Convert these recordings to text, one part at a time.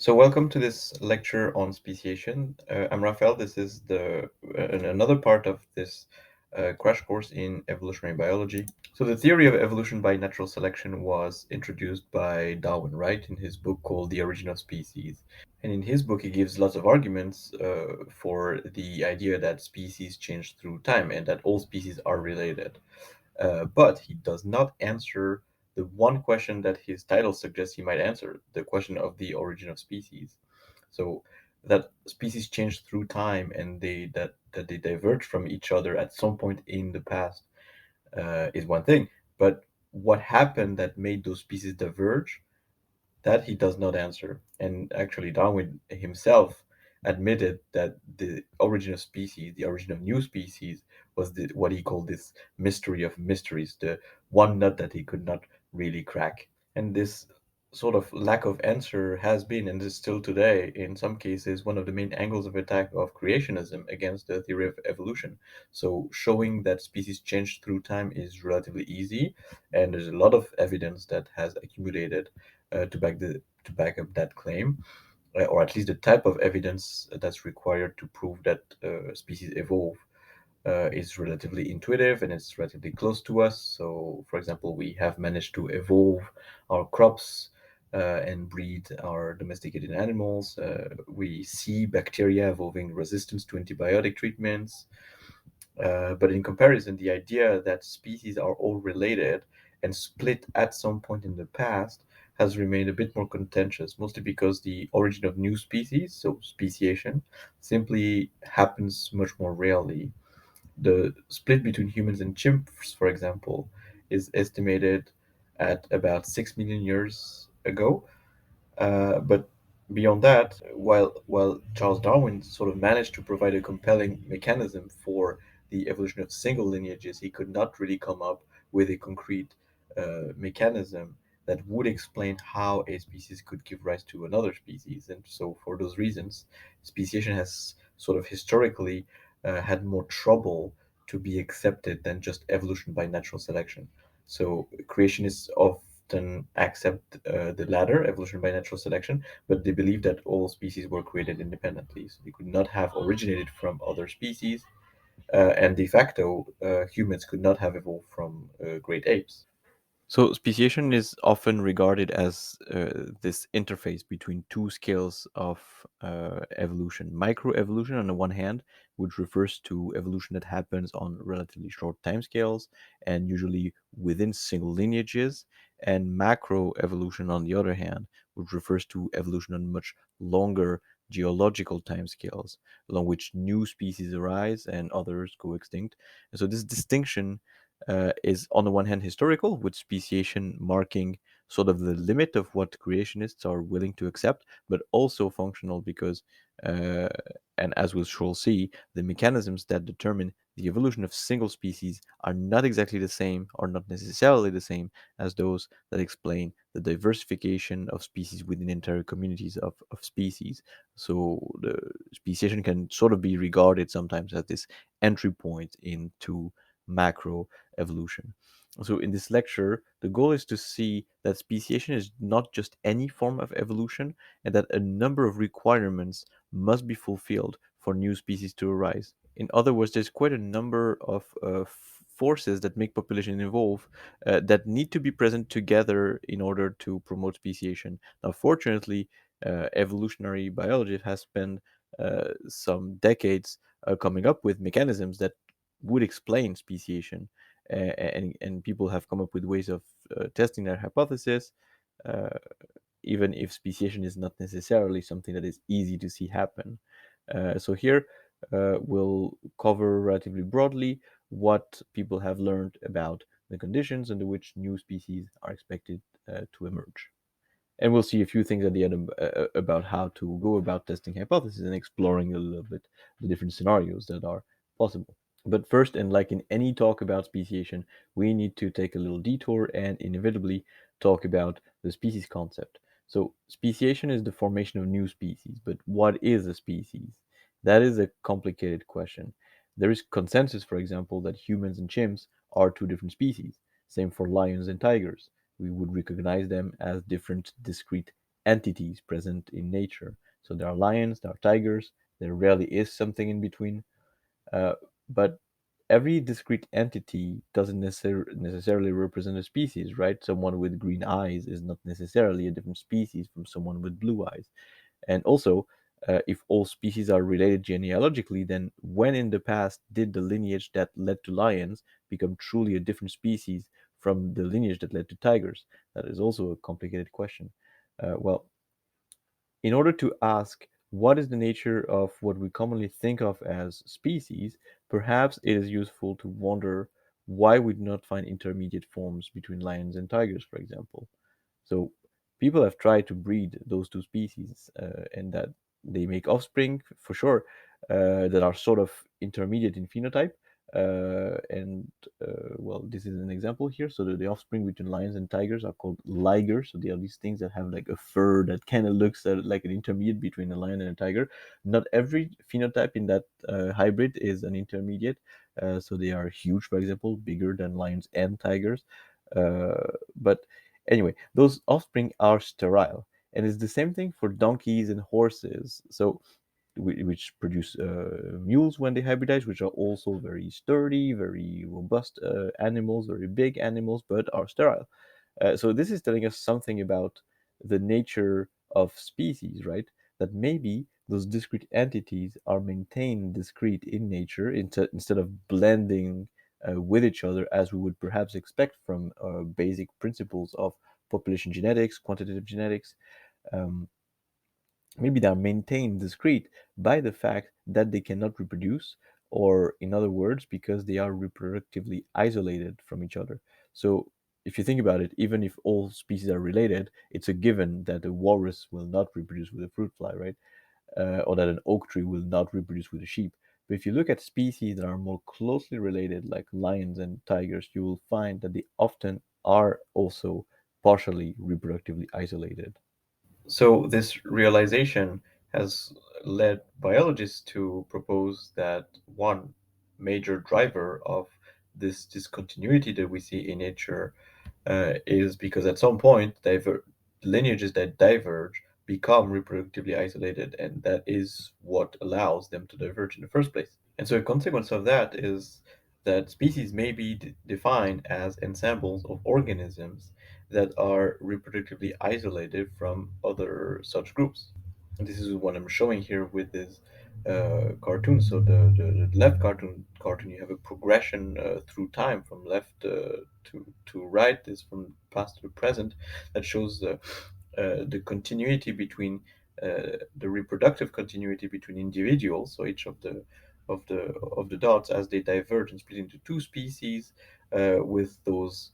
So welcome to this lecture on speciation. I'm Raphael. This is another part of this crash course in evolutionary biology. So the theory of evolution by natural selection was introduced by Darwin, right, in his book called The Origin of Species. And in his book, he gives lots of arguments for the idea that species change through time and that all species are related. But he does not answer the one question that his title suggests he might answer, the question of the origin of species. So that species change through time and that they diverge from each other at some point in the past is one thing. But what happened that made those species diverge, that he does not answer. And actually, Darwin himself admitted that the origin of species, the origin of new species, was what he called this mystery of mysteries, the one nut that he could not really crack. And this sort of lack of answer has been, and is still today, in some cases, one of the main angles of attack of creationism against the theory of evolution. So, showing that species change through time is relatively easy, and there's a lot of evidence that has accumulated to back up that claim, or at least the type of evidence that's required to prove that species evolve is relatively intuitive and it's relatively close to us. So, for example, we have managed to evolve our crops and breed our domesticated animals. We see bacteria evolving resistance to antibiotic treatments. But in comparison, the idea that species are all related and split at some point in the past has remained a bit more contentious, mostly because the origin of new species, so speciation, simply happens much more rarely. The split between humans and chimps, for example, is estimated at about 6 million years ago, but beyond that, while Charles Darwin sort of managed to provide a compelling mechanism for the evolution of single lineages, he could not really come up with a concrete mechanism that would explain how a species could give rise to another species. And so, for those reasons, speciation has sort of historically had more trouble to be accepted than just evolution by natural selection. So, creationists often accept the latter, evolution by natural selection, but they believe that all species were created independently. So they could not have originated from other species, and de facto, humans could not have evolved from great apes. So, speciation is often regarded as this interface between two scales of evolution. Microevolution, on the one hand, which refers to evolution that happens on relatively short timescales and usually within single lineages, and macroevolution, on the other hand, which refers to evolution on much longer geological timescales, along which new species arise and others go extinct. And so, this distinction is on the one hand historical, with speciation marking sort of the limit of what creationists are willing to accept, but also functional because, uh, and as we shall see, the mechanisms that determine the evolution of single species are not exactly the same, or not necessarily the same, as those that explain the diversification of species within entire communities of species. So the speciation can sort of be regarded sometimes as this entry point into macro evolution. So, in this lecture, the goal is to see that speciation is not just any form of evolution and that a number of requirements must be fulfilled for new species to arise. In other words, there's quite a number of forces that make population evolve that need to be present together in order to promote speciation. Now, fortunately, evolutionary biology has spent some decades coming up with mechanisms that would explain speciation, and people have come up with ways of testing their hypothesis, uh, even if speciation is not necessarily something that is easy to see happen. So here we'll cover relatively broadly what people have learned about the conditions under which new species are expected to emerge. And we'll see a few things at the end about how to go about testing hypotheses and exploring a little bit the different scenarios that are possible. But first, and like in any talk about speciation, we need to take a little detour and inevitably talk about the species concept. So, speciation is the formation of new species, but what is a species? That is a complicated question. There is consensus, for example, that humans and chimps are two different species. Same for lions and tigers. We would recognize them as different discrete entities present in nature. So there are lions, there are tigers, there rarely is something in between. Uh, but every discrete entity doesn't necessarily represent a species, right? Someone with green eyes is not necessarily a different species from someone with blue eyes. And also, if all species are related genealogically, then when in the past did the lineage that led to lions become truly a different species from the lineage that led to tigers? That is also a complicated question. Well, in order to ask what is the nature of what we commonly think of as species, perhaps it is useful to wonder why we do not find intermediate forms between lions and tigers, for example. So people have tried to breed those two species, and that they make offspring for sure that are sort of intermediate in phenotype. And well, this is an example here. So the offspring between lions and tigers are called ligers. So they are these things that have like a fur that kind of looks like an intermediate between a lion and a tiger. Not every phenotype in that hybrid is an intermediate. So they are huge, for example, bigger than lions and tigers. But anyway, those offspring are sterile. And it's the same thing for donkeys and horses. So which produce mules when they hybridize, which are also very sturdy, very robust animals, very big animals, but are sterile. So this is telling us something about the nature of species, right? That maybe those discrete entities are maintained discrete in nature instead of blending with each other as we would perhaps expect from basic principles of population genetics, quantitative genetics. Um, Maybe they are maintained discrete by the fact that they cannot reproduce, or in other words, because they are reproductively isolated from each other. So, if you think about it, even if all species are related, it's a given that a walrus will not reproduce with a fruit fly, right? Or that an oak tree will not reproduce with a sheep. But if you look at species that are more closely related, like lions and tigers, you will find that they often are also partially reproductively isolated. So this realization has led biologists to propose that one major driver of this discontinuity that we see in nature is because at some point lineages that diverge become reproductively isolated, and that is what allows them to diverge in the first place. And so a consequence of that is that species may be defined as ensembles of organisms that are reproductively isolated from other such groups. And this is what I'm showing here with this cartoon. So the left cartoon, you have a progression through time from left to right. This from past to present that shows the continuity between the reproductive continuity between individuals. So each of the dots as they diverge and split into two species, with those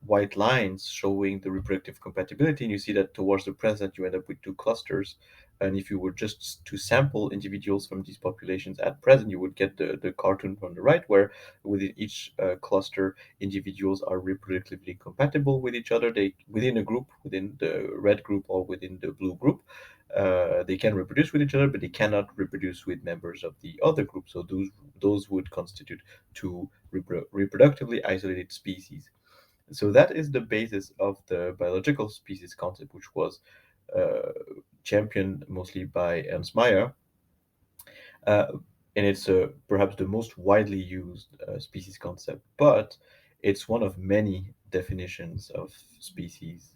white lines showing the reproductive compatibility. And you see that towards the present, you end up with two clusters. And if you were just to sample individuals from these populations at present, you would get the cartoon from the right, where within each cluster, individuals are reproductively compatible with each other. They within a group, within the red group or within the blue group, they can reproduce with each other, but they cannot reproduce with members of the other group. So those would constitute two reproductively isolated species. So that is the basis of the biological species concept, which was uh, championed mostly by Ernst Mayr, uh, and it's perhaps the most widely used species concept, but it's one of many definitions of species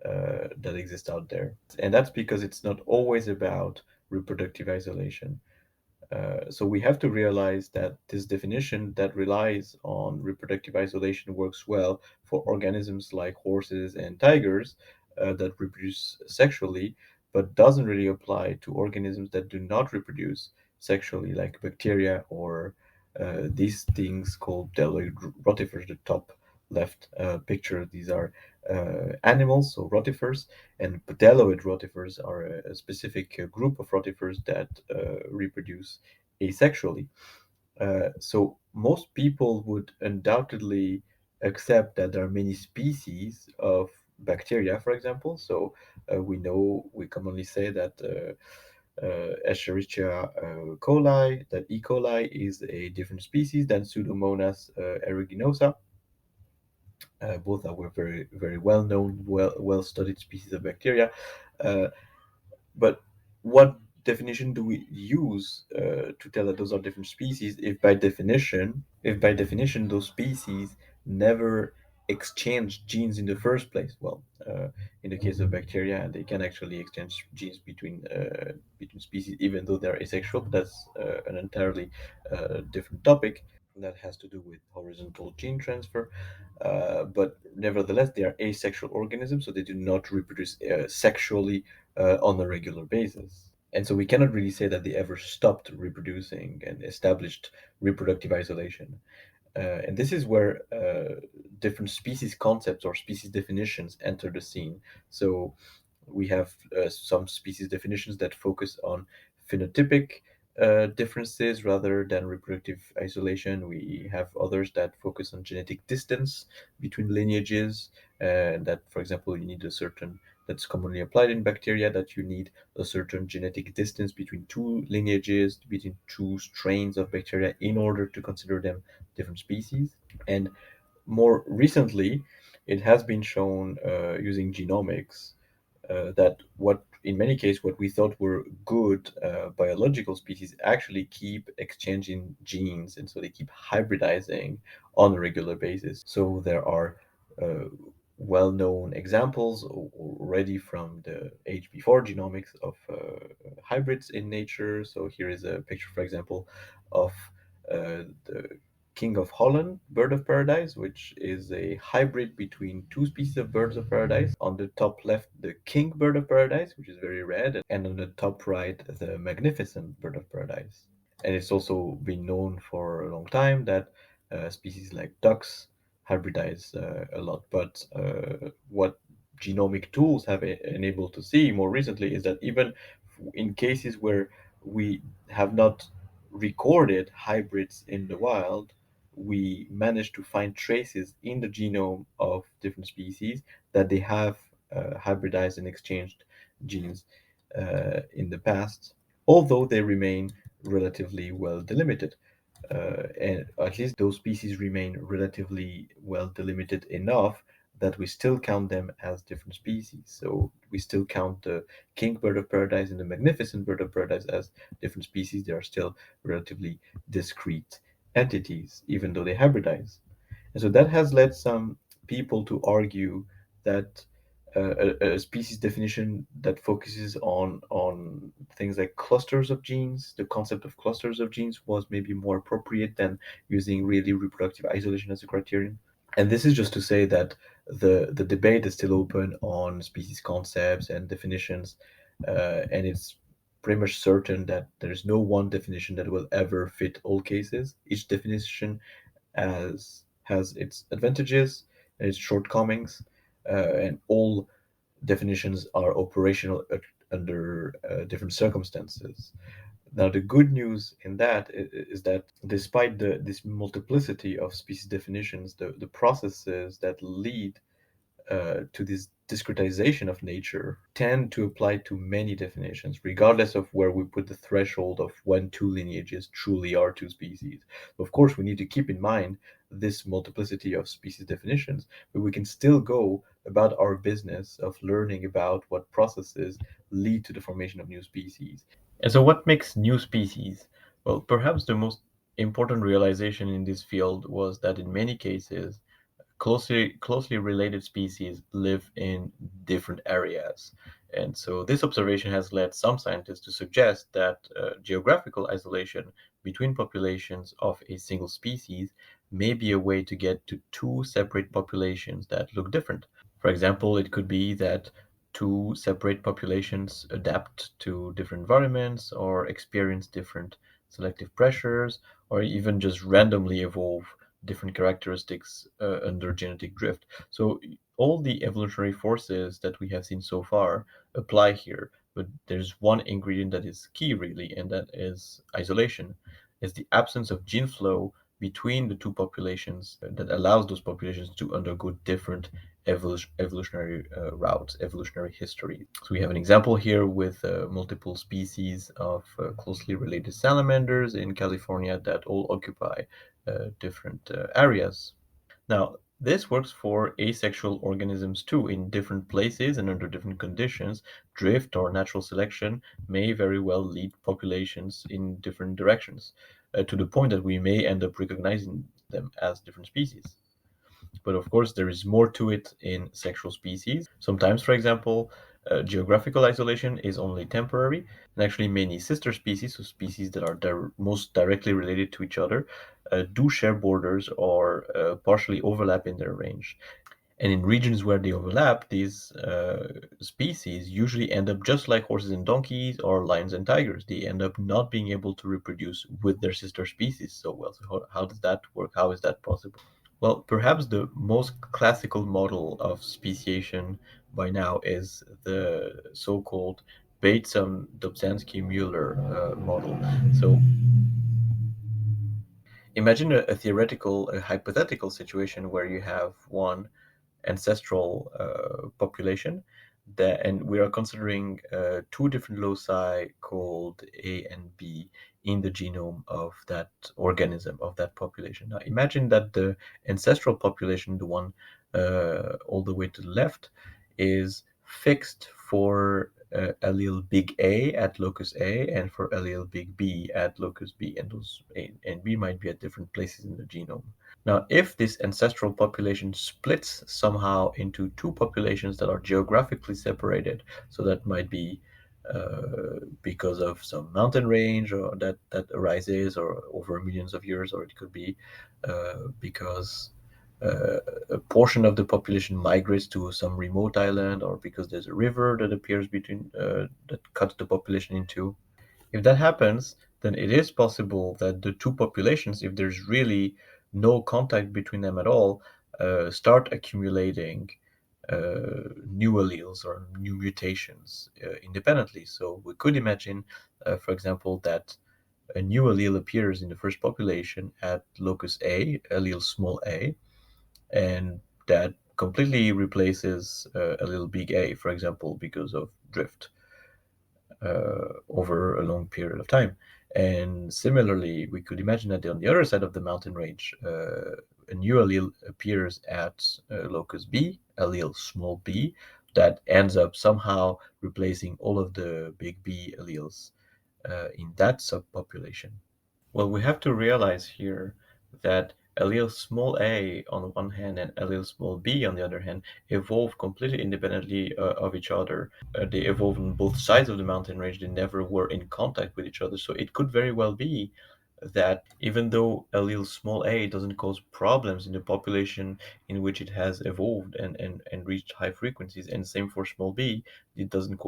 that exist out there. And that's because it's not always about reproductive isolation. So we have to realize that this definition that relies on reproductive isolation works well for organisms like horses and tigers that reproduce sexually, but doesn't really apply to organisms that do not reproduce sexually, like bacteria or these things called bdelloid rotifers, the top left picture. These are animals, so rotifers, and bdelloid rotifers are a specific group of rotifers that reproduce asexually. So most people would undoubtedly accept that there are many species of bacteria, for example. So we commonly say that Escherichia coli, that E. coli is a different species than Pseudomonas aeruginosa. Both are very very well known, well studied species of bacteria. Uh, but what definition do we use to tell that those are different species if by definition those species never exchange genes in the first place? Well, in the case of bacteria, they can actually exchange genes between species, even though they're asexual. But that's an entirely different topic that has to do with horizontal gene transfer. But nevertheless, they are asexual organisms, so they do not reproduce sexually on a regular basis. And so we cannot really say that they ever stopped reproducing and established reproductive isolation. And this is where different species concepts or species definitions enter the scene. So we have some species definitions that focus on phenotypic differences rather than reproductive isolation. We have others that focus on genetic distance between lineages, that, for example, you need a certain, that's commonly applied in bacteria, that you need a certain genetic distance between two lineages, between two strains of bacteria in order to consider them different species. And more recently, it has been shown using genomics that what in many cases what we thought were good biological species actually keep exchanging genes, and so they keep hybridizing on a regular basis. So there are uh, well-known examples already from the age before genomics of hybrids in nature. So here is a picture, for example, of the King of Holland bird of paradise, which is a hybrid between two species of birds of paradise. On the top left, the king bird of paradise, which is very red, and on the top right, the magnificent bird of paradise. And it's also been known for a long time that species like ducks hybridize a lot. But what genomic tools have enabled to see more recently is that even in cases where we have not recorded hybrids in the wild, we managed to find traces in the genome of different species that they have hybridized and exchanged genes in the past, although they remain relatively well delimited. And at least those species remain relatively well delimited enough that we still count them as different species. So we still count the king bird of paradise and the magnificent bird of paradise as different species. They are still relatively discrete entities, even though they hybridize. And so that has led some people to argue that a species definition that focuses on things like clusters of genes, the concept of clusters of genes was maybe more appropriate than using really reproductive isolation as a criterion. And this is just to say that the debate is still open on species concepts and definitions, and it's pretty much certain that there's no one definition that will ever fit all cases. Each definition has its advantages and its shortcomings, and all definitions are operational under different circumstances. Now, the good news in that is that despite this multiplicity of species definitions, the processes that lead to this discretization of nature tend to apply to many definitions, regardless of where we put the threshold of when two lineages truly are two species. Of course, we need to keep in mind this multiplicity of species definitions, but we can still go about our business of learning about what processes lead to the formation of new species. And so, what makes new species? Well, perhaps the most important realization in this field was that in many cases, closely related species live in different areas. And so this observation has led some scientists to suggest that geographical isolation between populations of a single species may be a way to get to two separate populations that look different. For example, it could be that two separate populations adapt to different environments or experience different selective pressures or even just randomly evolve different characteristics under genetic drift. So all the evolutionary forces that we have seen so far apply here, but there's one ingredient that is key really, and that is isolation. Is the absence of gene flow between the two populations that allows those populations to undergo different evolutionary routes, evolutionary history. So we have an example here with multiple species of closely related salamanders in California that all occupy different areas. Now, This works for asexual organisms too. In different places and under different conditions, drift or natural selection may very well lead populations in different directions, to the point that we may end up recognizing them as different species. But of course, there is more to it in sexual species. Sometimes, for example, geographical isolation is only temporary, and actually many sister species, so species that are most directly related to each other, do share borders or partially overlap in their range. And in regions where they overlap, these species usually end up just like horses and donkeys or lions and tigers. They end up not being able to reproduce with their sister species so well. So how does that work? How is that possible? Well, perhaps the most classical model of speciation by now is the so-called Bateson-Dobzhansky-Muller model. So imagine a theoretical, a hypothetical situation where you have one ancestral population that, and we are considering two different loci called A and B in the genome of that organism, of that population. Now imagine that the ancestral population, the one all the way to the left, is fixed for allele big A at locus A and for allele big B at locus B, and those A and B might be at different places in the genome. Now, if this ancestral population splits somehow into two populations that are geographically separated, so that might be because of some mountain range or that arises or over millions of years, or it could be because a portion of the population migrates to some remote island, or because there's a river that appears between that cuts the population in two. If that happens, then it is possible that the two populations, if there's really no contact between them at all, start accumulating new alleles or new mutations independently. So we could imagine, for example, that a new allele appears in the first population at locus A, allele small a, and that completely replaces allele big A, for example, because of drift over a long period of time. And similarly, we could imagine that on the other side of the mountain range, a new allele appears at locus B, allele small b, that ends up somehow replacing all of the big B alleles in that subpopulation. Well, we have to realize here that allele small a on one hand and allele small b on the other hand evolve completely independently of each other. They evolved on both sides of the mountain range. They never were in contact with each other. So it could very well be that even though allele small a doesn't cause problems in the population in which it has evolved and reached high frequencies, and same for small b, it doesn't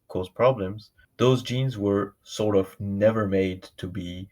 cause problems. Those genes were sort of never made to be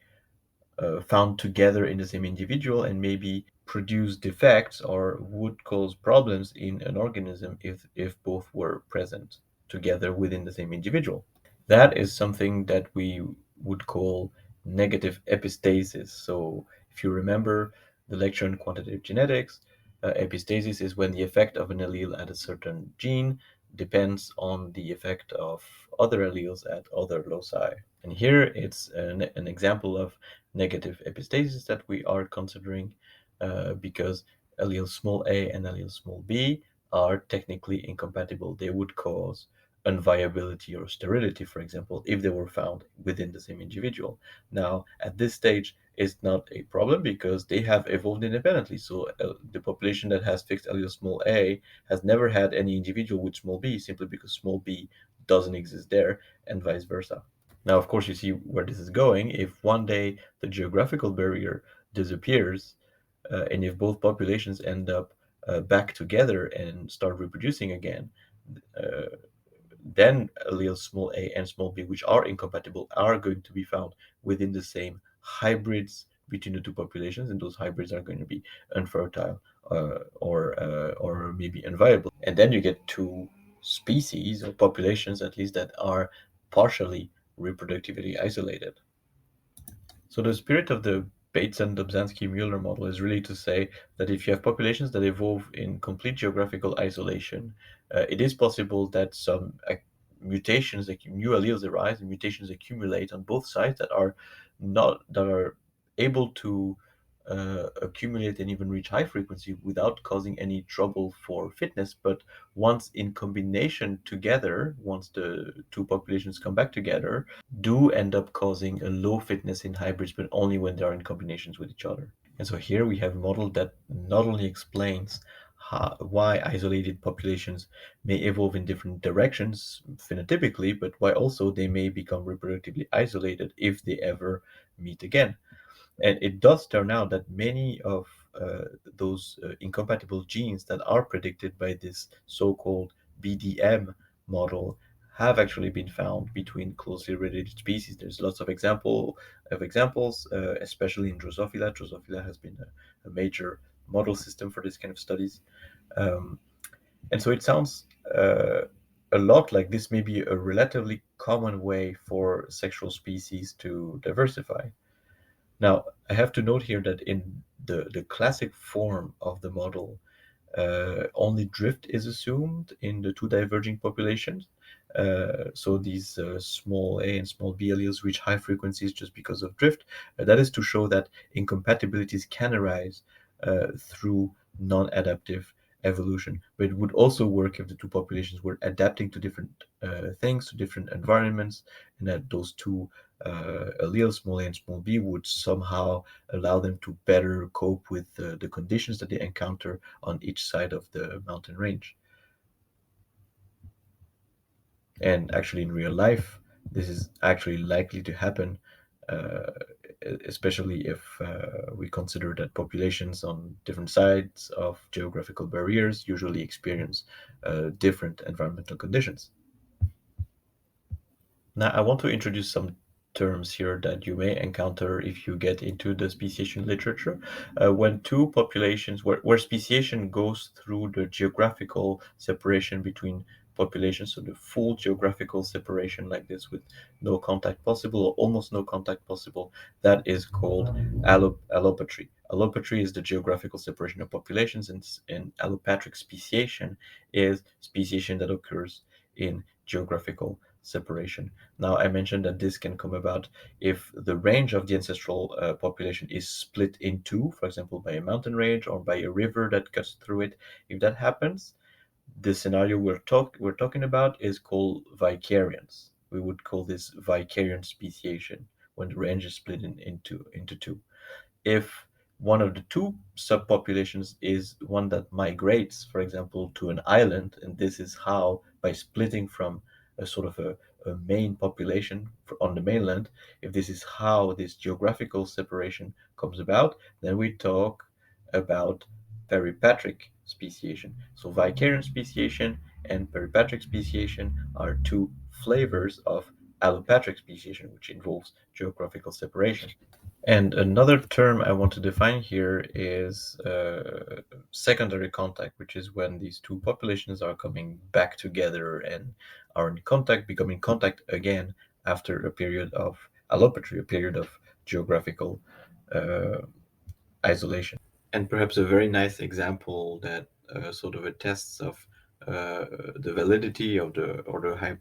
found together in the same individual and maybe produce defects or would cause problems in an organism if both were present together within the same individual. That is something that we would call negative epistasis. So, if you remember the lecture on quantitative genetics, epistasis is when the effect of an allele at a certain gene depends on the effect of other alleles at other loci. And here it's an example of negative epistasis that we are considering because allele small a and allele small b are technically incompatible. They would cause unviability or sterility, for example, if they were found within the same individual. Now, at this stage, it's not a problem because they have evolved independently. So the population that has fixed allele small a has never had any individual with small b simply because small b doesn't exist there, and vice versa. Now, of course, you see where this is going. If one day the geographical barrier disappears, and if both populations end up back together and start reproducing again, uh, then alleles small a and small b, which are incompatible, are going to be found within the same hybrids between the two populations, and those hybrids are going to be unfertile or maybe unviable. And then you get two species or populations, at least, that are partially reproductively isolated. So the spirit of the Bateson-Dobzhansky-Muller model is really to say that if you have populations that evolve in complete geographical isolation, it is possible that some mutations, like new alleles arise and mutations accumulate on both sides that are not that are able to accumulate and even reach high frequency without causing any trouble for fitness. But once in combination together, once the two populations come back together, do end up causing a low fitness in hybrids, but only when they are in combinations with each other. And so here we have a model that not only explains why isolated populations may evolve in different directions phenotypically, but why also they may become reproductively isolated if they ever meet again. And it does turn out that many of those incompatible genes that are predicted by this so-called BDM model have actually been found between closely related species. There's lots of examples, especially in Drosophila. Drosophila has been a major model system for this kind of studies. Um, and so it sounds a lot like this may be a relatively common way for sexual species to diversify. Now, I have to note here that in the classic form of the model, only drift is assumed in the two diverging populations. So these small a and small b alleles reach high frequencies just because of drift. That is to show that incompatibilities can arise through non-adaptive evolution. But it would also work if the two populations were adapting to different things, to different environments, and that those two alleles, small a and small b, would somehow allow them to better cope with the conditions that they encounter on each side of the mountain range. And actually, in real life, this is actually likely to happen, uh, especially if we consider that populations on different sides of geographical barriers usually experience different environmental conditions. Now, I want to introduce some terms here that you may encounter if you get into the speciation literature. When two populations, where speciation goes through the geographical separation between populations, so the full geographical separation like this with no contact possible or almost no contact possible, that is called allopatry. Allopatry is the geographical separation of populations, and allopatric speciation is speciation that occurs in geographical separation. Now, I mentioned that this can come about if the range of the ancestral population is split in two, for example, by a mountain range or by a river that cuts through it. If that happens, the scenario we're talking about is called vicariance. We would call this vicariant speciation when the range is split into two. If one of the two subpopulations is one that migrates, for example, to an island, and this is how, by splitting from a sort of a main population on the mainland, if this is how this geographical separation comes about, then we talk about peripatric speciation. So vicariant speciation and peripatric speciation are two flavors of allopatric speciation, which involves geographical separation. And another term I want to define here is secondary contact, which is when these two populations are coming back together and are in contact, becoming contact again after a period of allopatry, a period of geographical uh, isolation. And perhaps a very nice example that sort of attests of uh, the validity of the or the high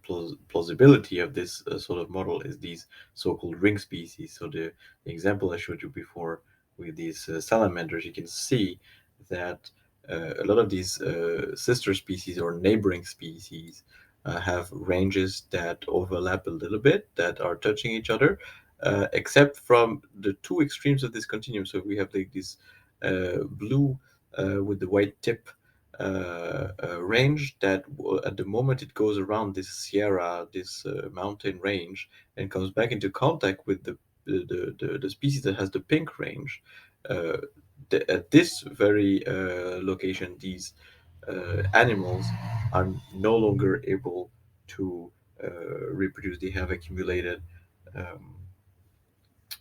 plausibility of this sort of model is these so-called ring species. So the example I showed you before with these salamanders, you can see that a lot of these sister species or neighboring species have ranges that overlap a little bit, that are touching each other, except from the two extremes of this continuum. So we have like this blue with the white tip range that at the moment it goes around this sierra, this mountain range, and comes back into contact with the species that has the pink range. Uh, at this very location, these animals are no longer able to reproduce. They have accumulated um,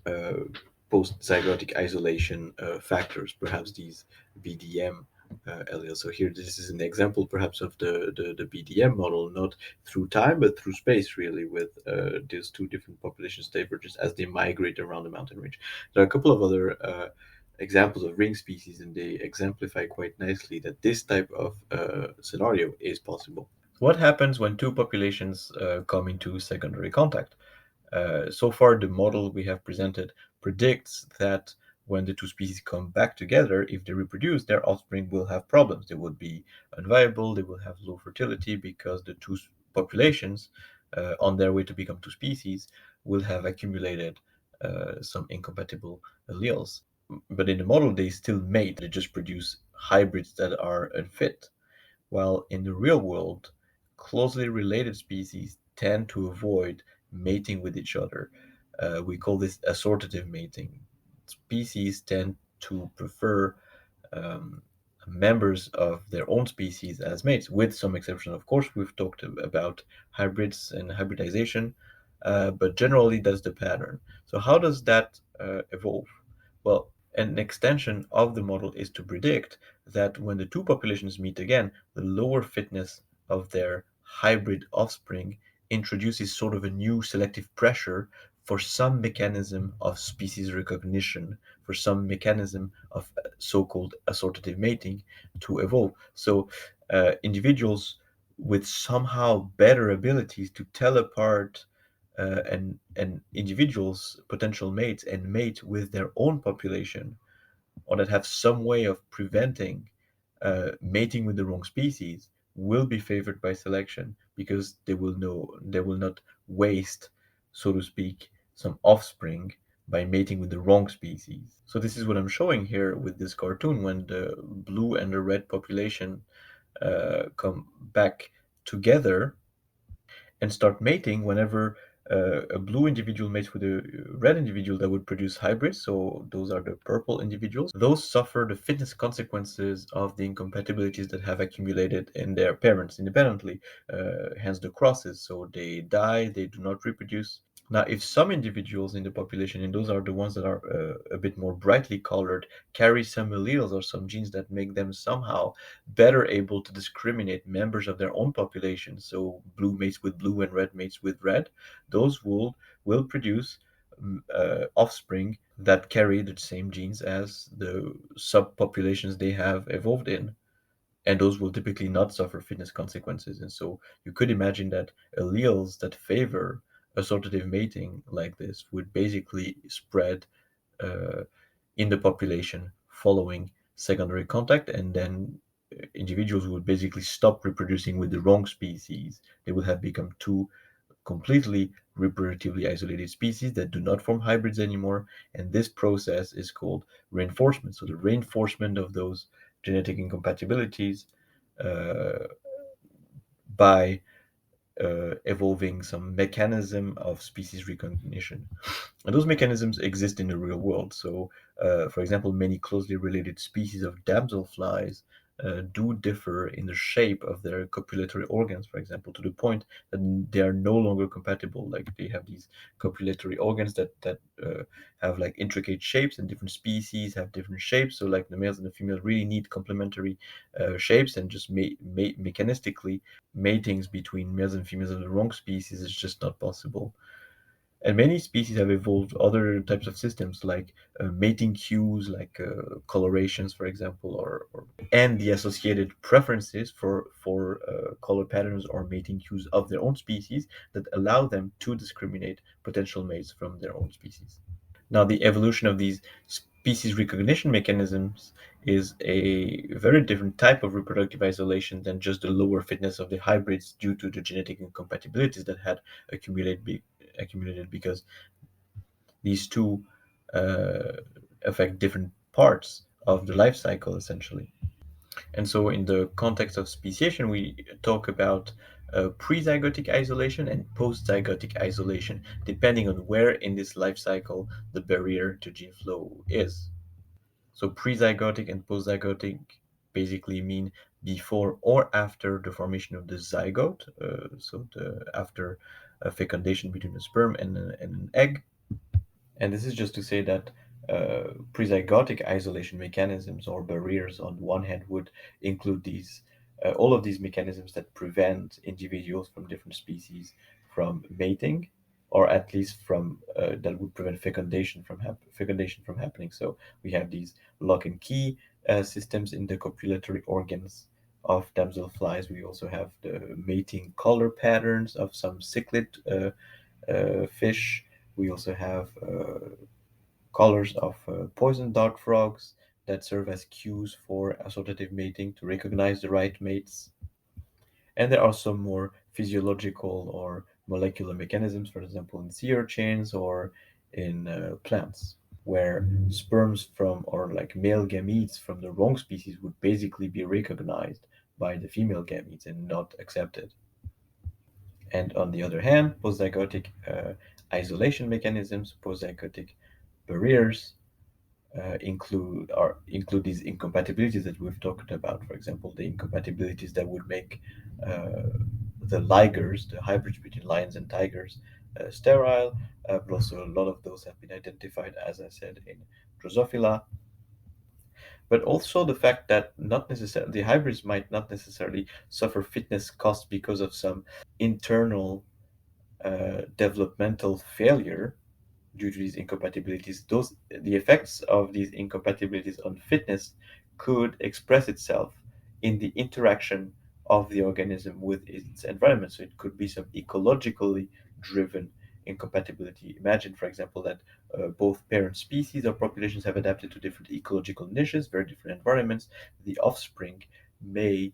uh, post-zygotic isolation factors, perhaps these BDM alleles. So here, this is an example, perhaps, of the BDM model, not through time, but through space, really, with these two different populations diverges as they migrate around the mountain range. There are a couple of other examples of ring species, and they exemplify quite nicely that this type of scenario is possible. What happens when two populations come into secondary contact? So far, the model we have presented predicts that when the two species come back together, if they reproduce, their offspring will have problems. They would be unviable, they will have low fertility because the two populations, on their way to become two species, will have accumulated some incompatible alleles. But in the model, they still mate, they just produce hybrids that are unfit. While in the real world, closely related species tend to avoid mating with each other. We call this assortative mating. Species tend to prefer um, members of their own species as mates, with some exception. Of course, we've talked about hybrids and hybridization, but generally that's the pattern. So, how does that evolve? Well, an extension of the model is to predict that when the two populations meet again, the lower fitness of their hybrid offspring introduces sort of a new selective pressure for some mechanism of species recognition, for some mechanism of so-called assortative mating to evolve. So individuals with somehow better abilities to tell apart and individuals, potential mates, and mate with their own population, or that have some way of preventing mating with the wrong species, will be favored by selection because they will not waste, so to speak, some offspring by mating with the wrong species. So this is what I'm showing here with this cartoon. When the blue and the red population come back together and start mating, whenever a blue individual mates with a red individual, that would produce hybrids. So those are the purple individuals. Those suffer the fitness consequences of the incompatibilities that have accumulated in their parents independently, hence the crosses. So they die, they do not reproduce. Now, if some individuals in the population, and those are the ones that are a bit more brightly colored, carry some alleles or some genes that make them somehow better able to discriminate members of their own population, so blue mates with blue and red mates with red, those will produce offspring that carry the same genes as the subpopulations they have evolved in, and those will typically not suffer fitness consequences. And so you could imagine that alleles that favor assortative mating like this would basically spread uh, in the population following secondary contact, and then individuals would basically stop reproducing with the wrong species. They would have become two completely reproductively isolated species that do not form hybrids anymore, and this process is called reinforcement. So the reinforcement of those genetic incompatibilities uh, by evolving some mechanism of species recognition. And those mechanisms exist in the real world. So, for example, many closely related species of damselflies do differ in the shape of their copulatory organs, for example, to the point that they are no longer compatible. Like they have these copulatory organs that have like intricate shapes, and different species have different shapes. So, like the males and the females really need complementary shapes, and just mechanistically matings between males and females of the wrong species is just not possible. And many species have evolved other types of systems like mating cues, like colorations, for example, and the associated preferences for color patterns or mating cues of their own species that allow them to discriminate potential mates from their own species. Now, the evolution of these species recognition mechanisms is a very different type of reproductive isolation than just the lower fitness of the hybrids due to the genetic incompatibilities that had accumulated because these two uh, affect different parts of the life cycle, essentially. And so, in the context of speciation, we talk about pre-zygotic isolation and post-zygotic isolation, depending on where in this life cycle the barrier to gene flow is. So, pre-zygotic and post-zygotic basically mean before or after the formation of the zygote, after a fecundation between a sperm and an egg. And this is just to say that prezygotic isolation mechanisms or barriers on one hand would include these all of these mechanisms that prevent individuals from different species from mating, or at least from that would prevent fecundation from happening. So we have these lock and key systems in the copulatory organs of damselflies. We also have the mating color patterns of some cichlid fish. We also have colors of poison dart frogs that serve as cues for assortative mating to recognize the right mates. And there are some more physiological or molecular mechanisms, for example, in sea urchins or in plants, where sperms from or like male gametes from the wrong species would basically be recognized by the female gametes and not accepted. And on the other hand, post-zygotic isolation mechanisms, post-zygotic barriers include these incompatibilities that we've talked about. For example, the incompatibilities that would make uh, the ligers, the hybrids between lions and tigers, sterile. But also, a lot of those have been identified, as I said, in Drosophila. But also the fact that not necessarily the hybrids might not necessarily suffer fitness costs because of some internal developmental failure due to these incompatibilities. The effects of these incompatibilities on fitness could express itself in the interaction of the organism with its environment. So it could be some ecologically driven incompatibility. Imagine, for example, that both parent species or populations have adapted to different ecological niches, very different environments. The offspring may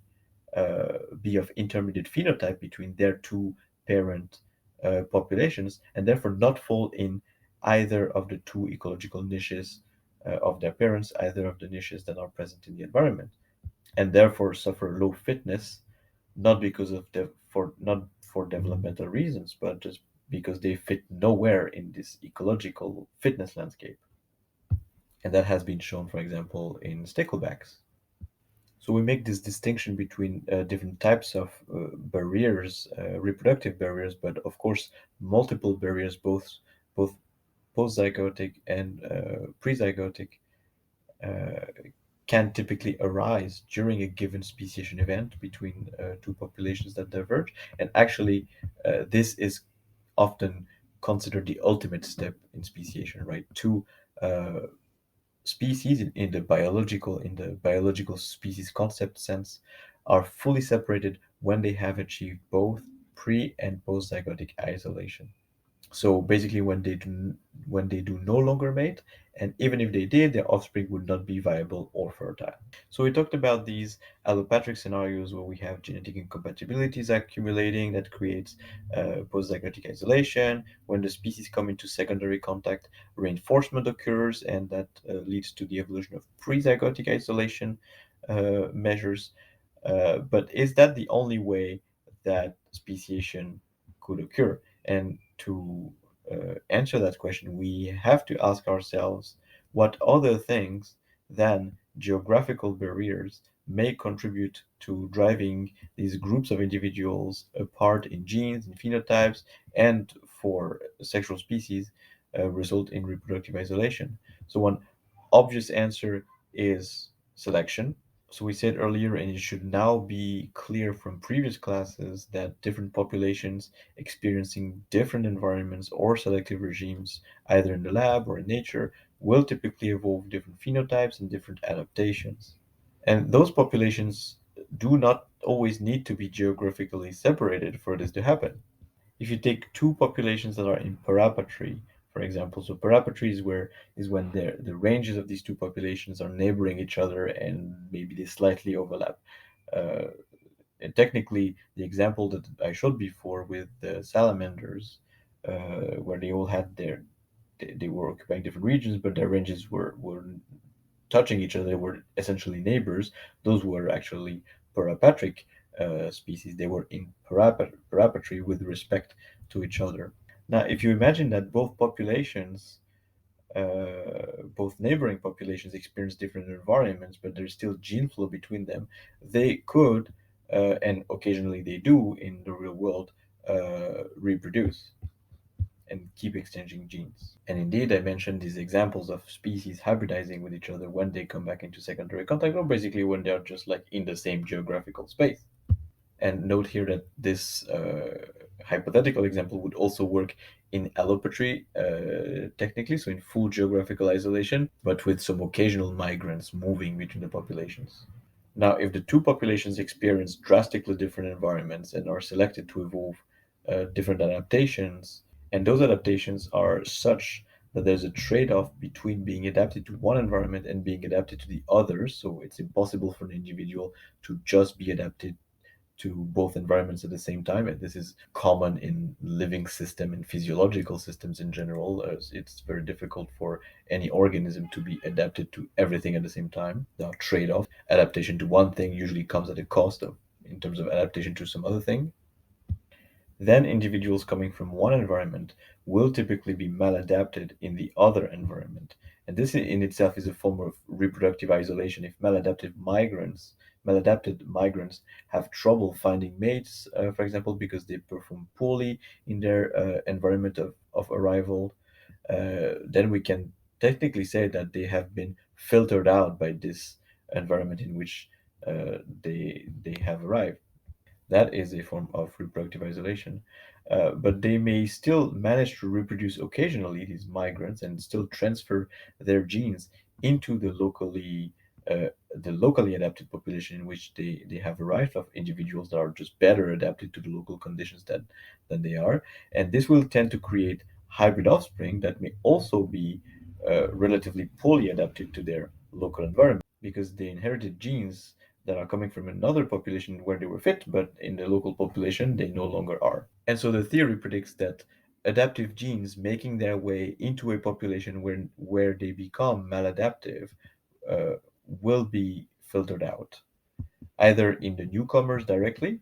be of intermediate phenotype between their two parent populations and therefore not fall in either of the two ecological niches of their parents, either of the niches that are present in the environment, and therefore suffer low fitness, not because of not for developmental reasons, but just because they fit nowhere in this ecological fitness landscape. And that has been shown, for example, in sticklebacks. So we make this distinction between different types of barriers, reproductive barriers, but of course multiple barriers, both post-zygotic and pre-zygotic, uh, can typically arise during a given speciation event between two populations that diverge. And actually, this is often considered the ultimate step in speciation, right? Two uh, species in the biological species concept sense are fully separated when they have achieved both pre and post zygotic isolation. So basically, when they do no longer mate, and even if they did, their offspring would not be viable or fertile. So we talked about these allopatric scenarios where we have genetic incompatibilities accumulating that creates post-zygotic isolation. When the species come into secondary contact, reinforcement occurs, and that leads to the evolution of pre-zygotic isolation measures. But is that the only way that speciation could occur? And to answer that question, we have to ask ourselves what other things than geographical barriers may contribute to driving these groups of individuals apart in genes and phenotypes, and for sexual species, result in reproductive isolation. So, one obvious answer is selection. So we said earlier, and it should now be clear from previous classes, that different populations experiencing different environments or selective regimes, either in the lab or in nature, will typically evolve different phenotypes and different adaptations. And those populations do not always need to be geographically separated for this to happen. If you take two populations that are in parapatry, for example, so parapatry is when the ranges of these two populations are neighboring each other and maybe they slightly overlap. Uh, and technically, the example that I showed before with the salamanders, where they all had they were occupying different regions, but their ranges were touching each other. They were essentially neighbors. Those were actually parapatric species. They were in parapatry with respect to each other. Now, if you imagine that both neighboring populations experience different environments, but there's still gene flow between them, they could, and occasionally they do in the real world, reproduce and keep exchanging genes. And indeed, I mentioned these examples of species hybridizing with each other when they come back into secondary contact, or basically when they're just like in the same geographical space. And note here that this hypothetical example would also work in allopatry, technically, so in full geographical isolation, but with some occasional migrants moving between the populations. Now, if the two populations experience drastically different environments and are selected to evolve different adaptations, and those adaptations are such that there's a trade-off between being adapted to one environment and being adapted to the other. So it's impossible for an individual to just be adapted to both environments at the same time. And this is common in living system and physiological systems in general. As it's very difficult for any organism to be adapted to everything at the same time. There are trade-offs. Adaptation to one thing usually comes at a cost of in terms of adaptation to some other thing. Then individuals coming from one environment will typically be maladapted in the other environment. And this in itself is a form of reproductive isolation. If maladapted migrants have trouble finding mates, for example, because they perform poorly in their environment of arrival, then we can technically say that they have been filtered out by this environment in which they have arrived. That is a form of reproductive isolation. But they may still manage to reproduce occasionally, these migrants, and still transfer their genes into the locally adapted population in which they have arrived, of individuals that are just better adapted to the local conditions than they are. And this will tend to create hybrid offspring that may also be relatively poorly adapted to their local environment because they inherited genes that are coming from another population where they were fit, but in the local population they no longer are. And so the theory predicts that adaptive genes making their way into a population where they become maladaptive uh, will be filtered out either in the newcomers directly,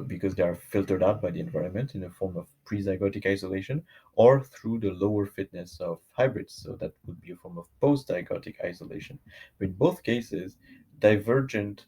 because they are filtered out by the environment in a form of pre-zygotic isolation, or through the lower fitness of hybrids. So that would be a form of post-zygotic isolation. But in both cases, divergent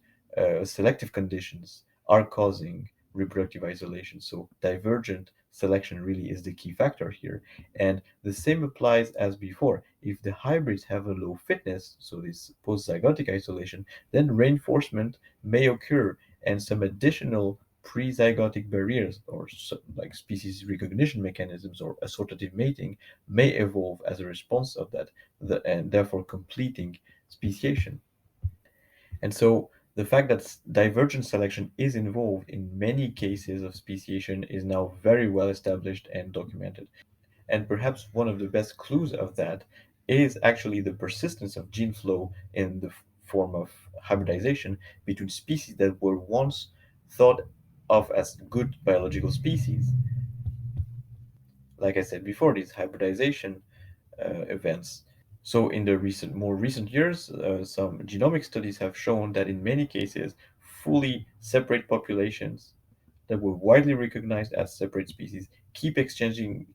selective conditions are causing reproductive isolation. So divergent selection really is the key factor here. And the same applies as before. If the hybrids have a low fitness, so this post-zygotic isolation, then reinforcement may occur and some additional pre-zygotic barriers or like species recognition mechanisms or assortative mating may evolve as a response of that, and therefore completing speciation. And so the fact that divergent selection is involved in many cases of speciation is now very well established and documented. And perhaps one of the best clues of that is actually the persistence of gene flow in the form of hybridization between species that were once thought of as good biological species. Like I said before, these hybridization events. So in the more recent years, some genomic studies have shown that in many cases, fully separate populations that were widely recognized as separate species keep exchanging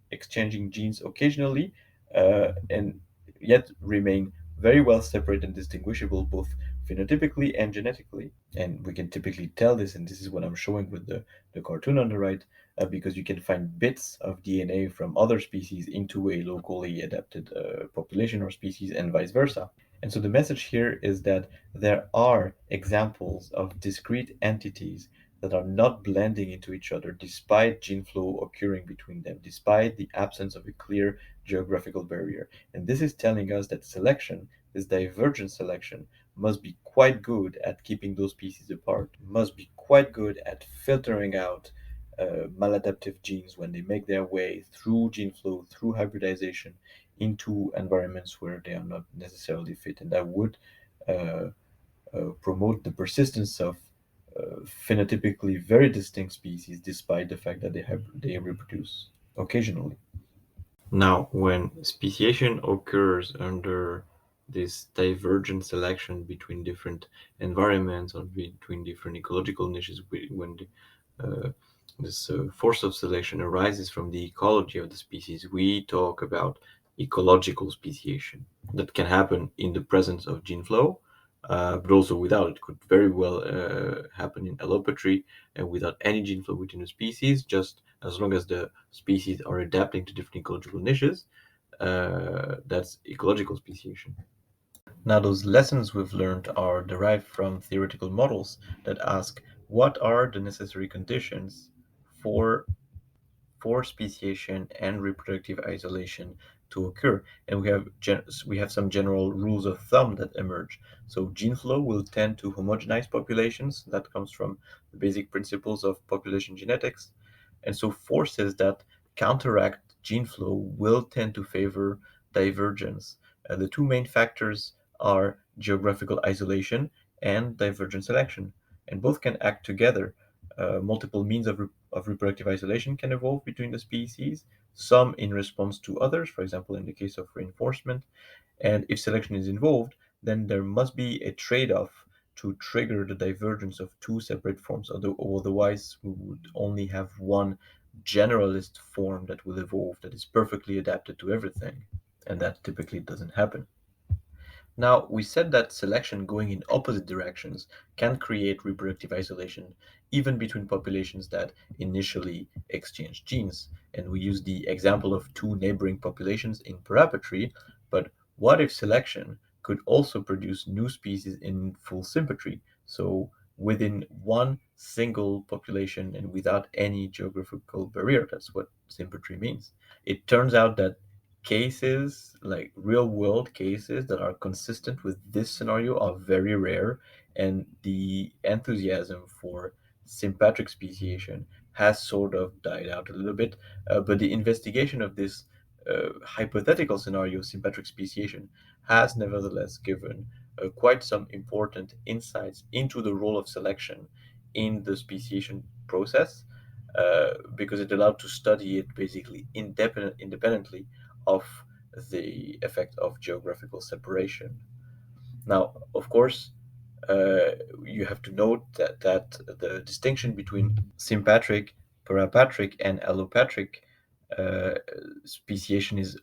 genes occasionally, and yet remain very well separate and distinguishable both phenotypically and genetically. And we can typically tell this, and this is what I'm showing with the cartoon on the right, because you can find bits of DNA from other species into a locally adapted population or species, and vice versa. And so the message here is that there are examples of discrete entities that are not blending into each other despite gene flow occurring between them, despite the absence of a clear geographical barrier. And this is telling us that selection, this divergent selection, must be quite good at keeping those species apart, must be quite good at filtering out maladaptive genes when they make their way through gene flow, through hybridization, into environments where they are not necessarily fit. And that would uh, promote the persistence of phenotypically very distinct species despite the fact that they reproduce occasionally. Now, when speciation occurs under this divergent selection between different environments or between different ecological niches, when this force of selection arises from the ecology of the species, we talk about ecological speciation that can happen in the presence of gene flow, but also without. It could very well happen in allopatry and without any gene flow within a species, just as long as the species are adapting to different ecological niches. That's ecological speciation. Now, those lessons we've learned are derived from theoretical models that ask what are the necessary conditions for speciation and reproductive isolation to occur. And we have some general rules of thumb that emerge. So gene flow will tend to homogenize populations. That comes from the basic principles of population genetics. And so forces that counteract gene flow will tend to favor divergence. The two main factors are geographical isolation and divergent selection, and both can act together. Multiple means of reproductive isolation can evolve between the species, some in response to others, for example, in the case of reinforcement. And if selection is involved, then there must be a trade-off to trigger the divergence of two separate forms. Otherwise, we would only have one generalist form that will evolve that is perfectly adapted to everything, and that typically doesn't happen. Now, we said that selection going in opposite directions can create reproductive isolation, even between populations that initially exchange genes. And we use the example of two neighboring populations in parapetry, but what if selection could also produce new species in full sympatry? So within one single population and without any geographical barrier. That's what sympatry means. It turns out that cases, like real world cases that are consistent with this scenario, are very rare, and the enthusiasm for sympatric speciation has sort of died out a little bit. But the investigation of this hypothetical scenario, sympatric speciation, has nevertheless given quite some important insights into the role of selection in the speciation process, because it allowed to study it basically independently of the effect of geographical separation. Now, of course, uh, you have to note that the distinction between sympatric, parapatric, and allopatric uh, speciation is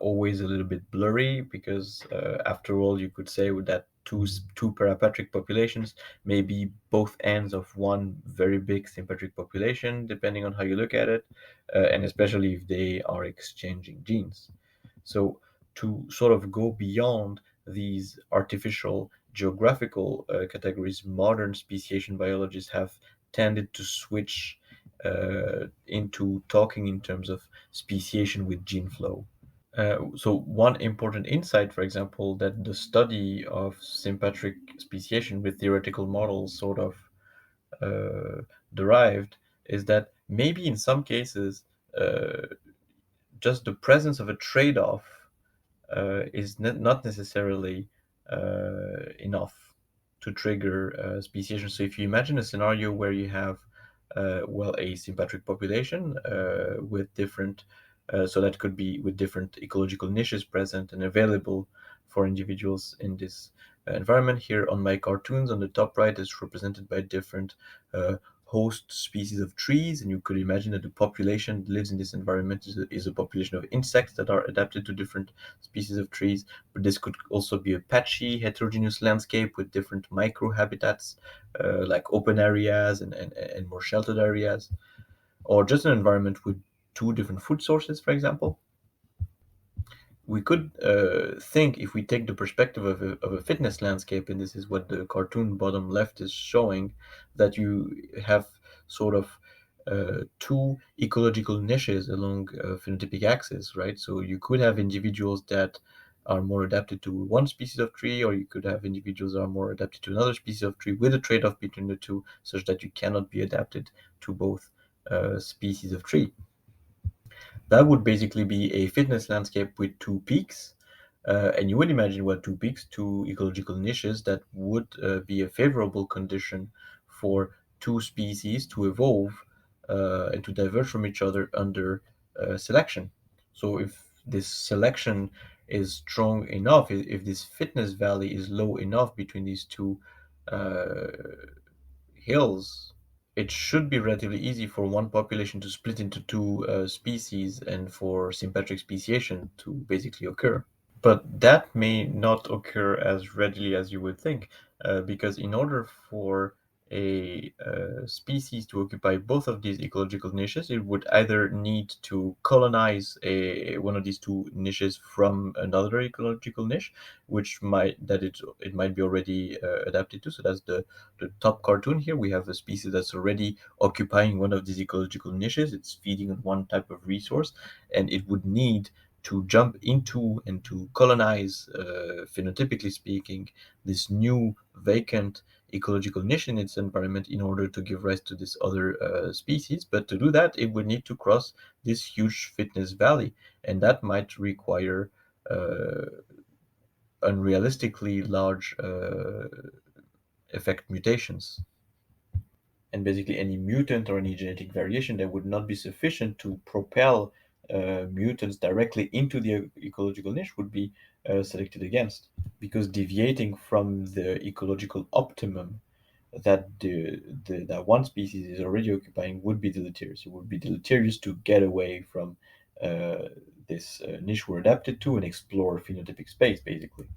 always a little bit blurry, because after all, you could say that two parapatric populations may be both ends of one very big sympatric population, depending on how you look at it, and especially if they are exchanging genes. So to sort of go beyond these artificial geographical categories, modern speciation biologists have tended to switch into talking in terms of speciation with gene flow. So one important insight, for example, that the study of sympatric speciation with theoretical models sort of uh, derived, is that maybe in some cases, uh, just the presence of a trade-off is not necessarily enough to trigger speciation. So if you imagine a scenario where you have, well, a sympatric population with different, so that could be with different ecological niches present and available for individuals in this environment. Here on my cartoons on the top right is represented by different host species of trees, and you could imagine that the population that lives in this environment is a population of insects that are adapted to different species of trees. But this could also be a patchy, heterogeneous landscape with different microhabitats, like open areas and more sheltered areas, or just an environment with two different food sources, for example. We could think, if we take the perspective of a fitness landscape, and this is what the cartoon bottom left is showing, that you have sort of two ecological niches along a phenotypic axis, right? So you could have individuals that are more adapted to one species of tree, or you could have individuals that are more adapted to another species of tree, with a trade-off between the two, such that you cannot be adapted to both species of tree. That would basically be a fitness landscape with two peaks. And you would imagine, what, two peaks, two ecological niches that would be a favorable condition for two species to evolve and to diverge from each other under selection. So if this selection is strong enough, if this fitness valley is low enough between these two uh, hills, it should be relatively easy for one population to split into two species and for sympatric speciation to basically occur. But that may not occur as readily as you would think, because in order for a species to occupy both of these ecological niches, it would either need to colonize one of these two niches from another ecological niche, which it might be already adapted to. So that's the top cartoon here. We have a species that's already occupying one of these ecological niches. It's feeding on one type of resource, and it would need to jump into and to colonize, phenotypically speaking, this new vacant ecological niche in its environment in order to give rise to this other species. But to do that, it would need to cross this huge fitness valley, and that might require uh, unrealistically large effect mutations. And basically, any mutant or any genetic variation that would not be sufficient to propel mutants directly into the ecological niche would be selected against, because deviating from the ecological optimum that that one species is already occupying would be deleterious. It would be deleterious to get away from this niche we're adapted to and explore phenotypic space, basically.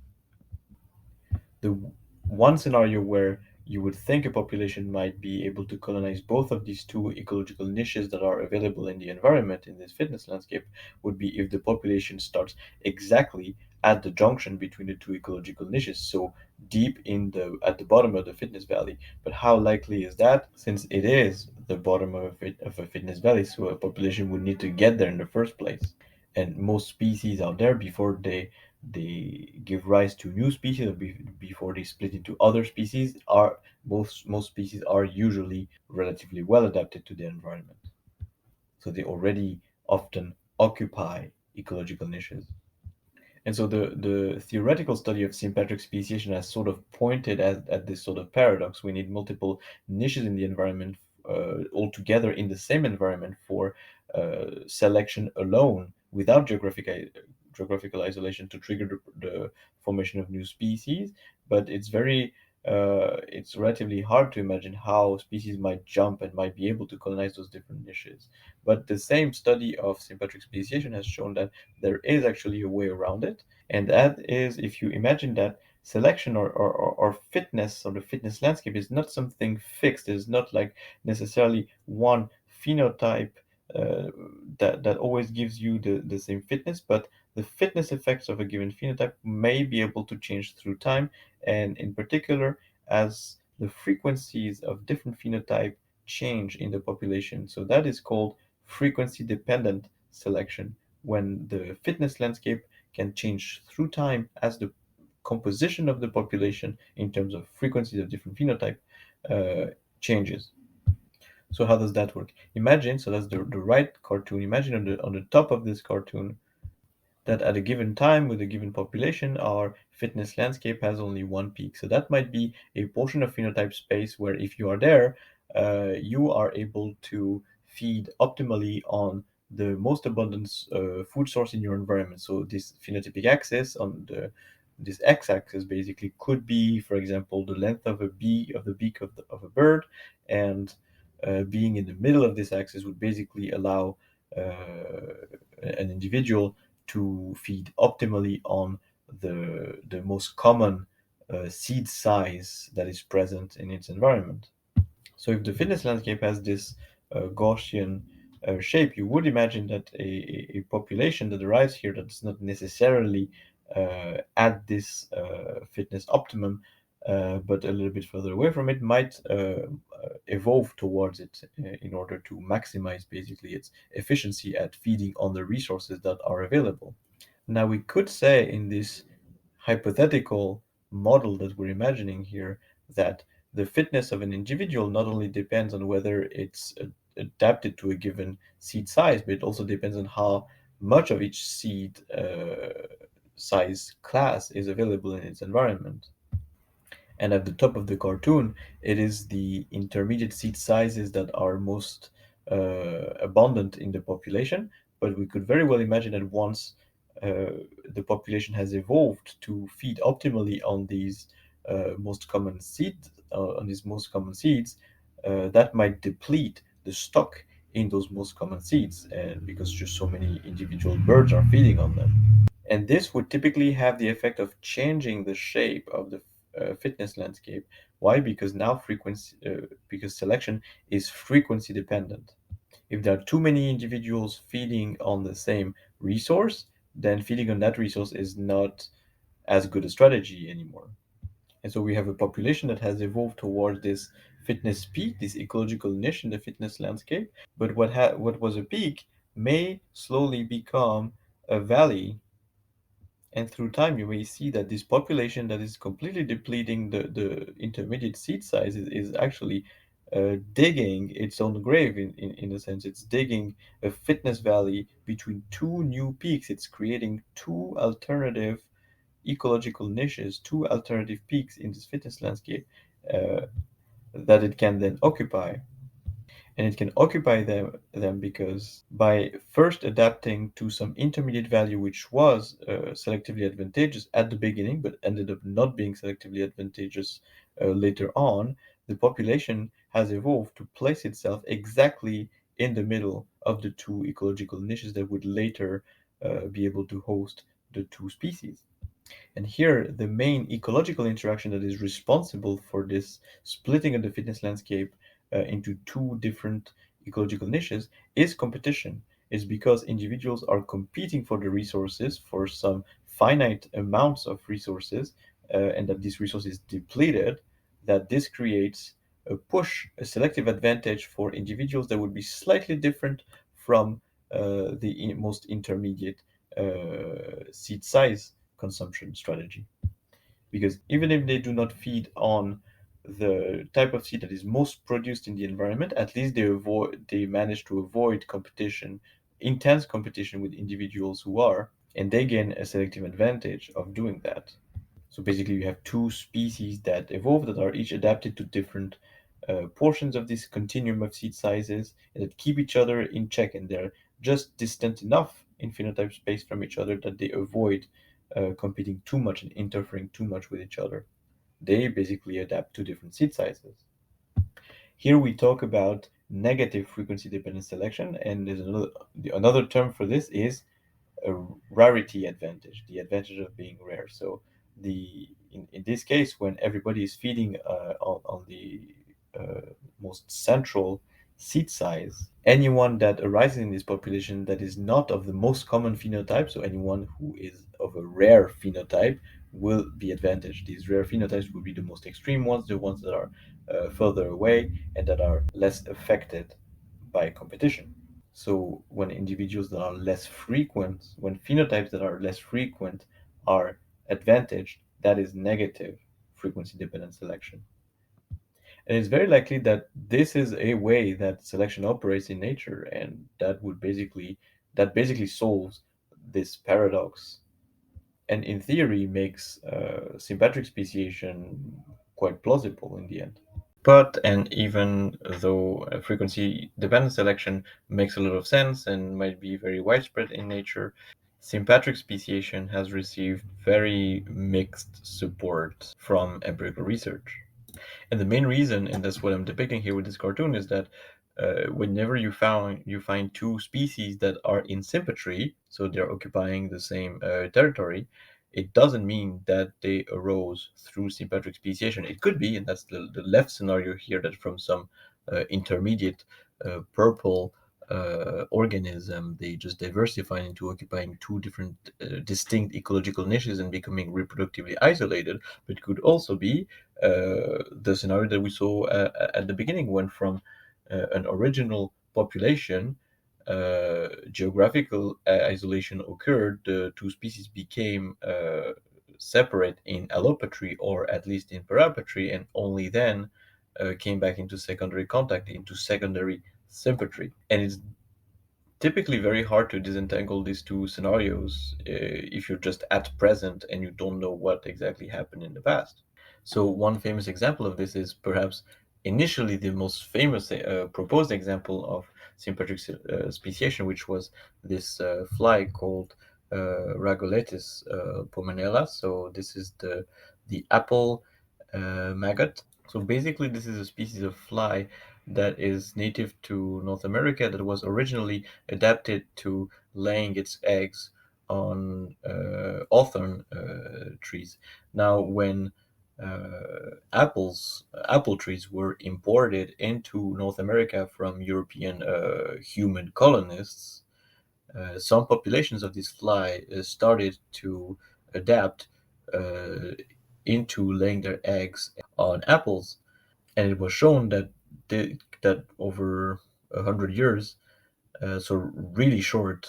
The one scenario where you would think a population might be able to colonize both of these two ecological niches that are available in the environment in this fitness landscape would be if the population starts exactly at the junction between the two ecological niches, so deep in the at the bottom of the fitness valley. But how likely is that, since it is the bottom of a fitness valley, so a population would need to get there in the first place? And most species out there, before they give rise to new species, or before they split into other species, are most species are usually relatively well adapted to their environment, so they already often occupy ecological niches. And so the theoretical study of sympatric speciation has sort of pointed at this sort of paradox. We need multiple niches in the environment, all together in the same environment, for selection alone without geographical isolation to trigger the formation of new species. But it's relatively hard to imagine how species might jump and might be able to colonize those different niches. But the same study of sympatric speciation has shown that there is actually a way around it, and that is if you imagine that selection or fitness, or the fitness landscape, is not something fixed. It's not like necessarily one phenotype uh, that always gives you the same fitness, but the fitness effects of a given phenotype may be able to change through time, and in particular as the frequencies of different phenotype change in the population. So that is called frequency dependent selection, when the fitness landscape can change through time as the composition of the population in terms of frequencies of different phenotype changes. So how does that work? Imagine, so that's the right cartoon. Imagine on the top of this cartoon that at a given time with a given population, our fitness landscape has only one peak. So that might be a portion of phenotype space where if you are there, you are able to feed optimally on the most abundant food source in your environment. So this phenotypic axis on this x-axis basically could be, for example, the length of the beak of a bird, and being in the middle of this axis would basically allow an individual to feed optimally on the most common seed size that is present in its environment. So if the fitness landscape has this Gaussian shape, you would imagine that a population that arrives here that's not necessarily at this fitness optimum, but a little bit further away from it, might evolve towards it in order to maximize basically its efficiency at feeding on the resources that are available. Now, we could say in this hypothetical model that we're imagining here that the fitness of an individual not only depends on whether it's adapted to a given seed size, but it also depends on how much of each seed size class is available in its environment. And at the top of the cartoon, it is the intermediate seed sizes that are most abundant in the population. But we could very well imagine that once the population has evolved to feed optimally on these most common seeds, that might deplete the stock in those most common seeds, and because just so many individual birds are feeding on them. And this would typically have the effect of changing the shape of the fitness landscape. Why? Because selection is frequency dependent. If there are too many individuals feeding on the same resource, then feeding on that resource is not as good a strategy anymore. And so we have a population that has evolved towards this fitness peak, this ecological niche in the fitness landscape. But what was a peak may slowly become a valley, and through time you may see that this population that is completely depleting the intermediate seed size is actually digging its own grave in a sense. It's digging a fitness valley between two new peaks. It's creating two alternative ecological niches, two alternative peaks in this fitness landscape uh, that it can then occupy. And it can occupy them because by first adapting to some intermediate value which was selectively advantageous at the beginning but ended up not being selectively advantageous later on, the population has evolved to place itself exactly in the middle of the two ecological niches that would later be able to host the two species. And here, the main ecological interaction that is responsible for this splitting of the fitness landscape into two different ecological niches is competition. Is because individuals are competing for the resources, for some finite amounts of resources, and that this resource is depleted, that this creates a push, a selective advantage for individuals that would be slightly different from the most intermediate seed size consumption strategy. Because even if they do not feed on the type of seed that is most produced in the environment, at least they manage to avoid competition, intense competition with individuals who are, and they gain a selective advantage of doing that. So basically, you have two species that evolve that are each adapted to different portions of this continuum of seed sizes and that keep each other in check, and they're just distant enough in phenotype space from each other that they avoid competing too much and interfering too much with each other. They basically adapt to different seed sizes. Here we talk about negative frequency dependent selection, and there's another term for this is a rarity advantage, the advantage of being rare. So in this case, when everybody is feeding on the most central seed size, anyone that arises in this population that is not of the most common phenotype, so anyone who is of a rare phenotype, will be advantaged. These rare phenotypes will be the most extreme ones, the ones that are further away and that are less affected by competition. So when individuals that are less frequent, when phenotypes that are less frequent are advantaged, that is negative frequency dependent selection. And it's very likely that this is a way that selection operates in nature, and that basically solves this paradox, and in theory makes sympatric speciation quite plausible in the end. But, and even though frequency dependent selection makes a lot of sense and might be very widespread in nature, sympatric speciation has received very mixed support from empirical research. And the main reason, and that's what I'm depicting here with this cartoon, is that whenever you find two species that are in symmetry, so they're occupying the same territory, it doesn't mean that they arose through sympatric speciation. It could be, and that's the left scenario here, that from some intermediate purple organism, they just diversify into occupying two different distinct ecological niches and becoming reproductively isolated. But it could also be the scenario that we saw at the beginning, when from an original population, geographical isolation occurred, the two species became separate in allopatry or at least in parapatry, and only then came back into secondary contact, into secondary sympatry. And it's typically very hard to disentangle these two scenarios if you're just at present and you don't know what exactly happened in the past. So one famous example of this is perhaps initially the most famous proposed example of sympatric speciation, which was this fly called Ragoletis pomanella. So this is the apple maggot. So basically, this is a species of fly that is native to North America that was originally adapted to laying its eggs on hawthorn trees. Now, when apple trees were imported into North America from European human colonists, some populations of this fly started to adapt uh, into laying their eggs on apples, and it was shown that that over 100 years, so really short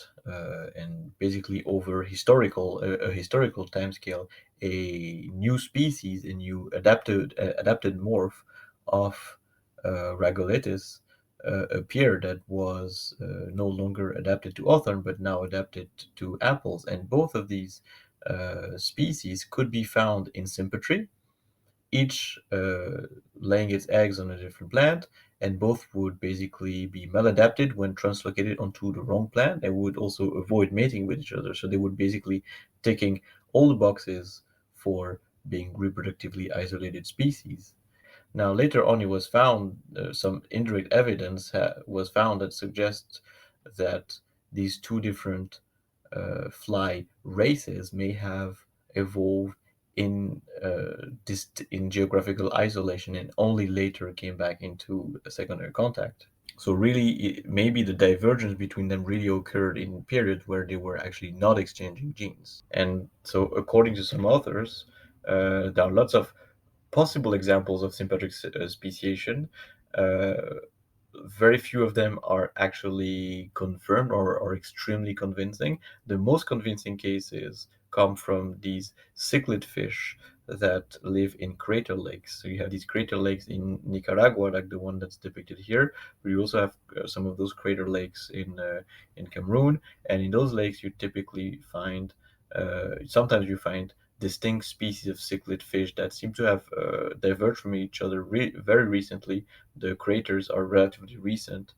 and basically over a historical timescale, a new species, a new adapted morph of Rhagoletis appeared that was no longer adapted to hawthorn, but now adapted to apples. And both of these species could be found in Sympatric, each laying its eggs on a different plant, and both would basically be maladapted when translocated onto the wrong plant. They would also avoid mating with each other, so they would basically ticking all the boxes for being reproductively isolated species. Now, later on, it was found some indirect evidence was found that suggests that these two different fly races may have evolved in geographical isolation and only later came back into a secondary contact. So really, maybe the divergence between them really occurred in periods where they were actually not exchanging genes. And so, according to some authors, there are lots of possible examples of sympatric speciation. Uh, Very few of them are actually confirmed or extremely convincing. The most convincing cases come from these cichlid fish that live in crater lakes. So you have these crater lakes in Nicaragua, like the one that's depicted here. But you also have some of those crater lakes in Cameroon, and in those lakes you typically find sometimes you find distinct species of cichlid fish that seem to have diverged from each other very recently. The craters are relatively recent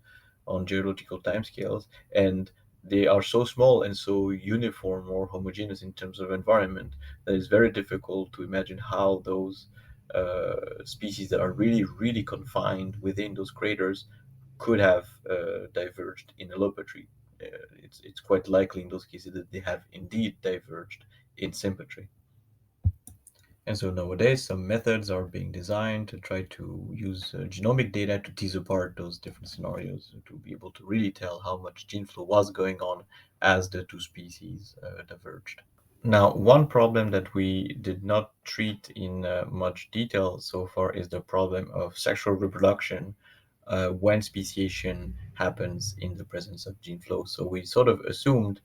on geological timescales, and they are so small and so uniform or homogeneous in terms of environment that it's very difficult to imagine how those species that are really confined within those craters could have diverged in allopatry. It's quite likely in those cases that they have indeed diverged in sympatry. And so nowadays, some methods are being designed to try to use genomic data to tease apart those different scenarios to be able to really tell how much gene flow was going on as the two species diverged. Now, one problem that we did not treat in much detail so far is the problem of sexual reproduction when speciation happens in the presence of gene flow. So we sort of assumed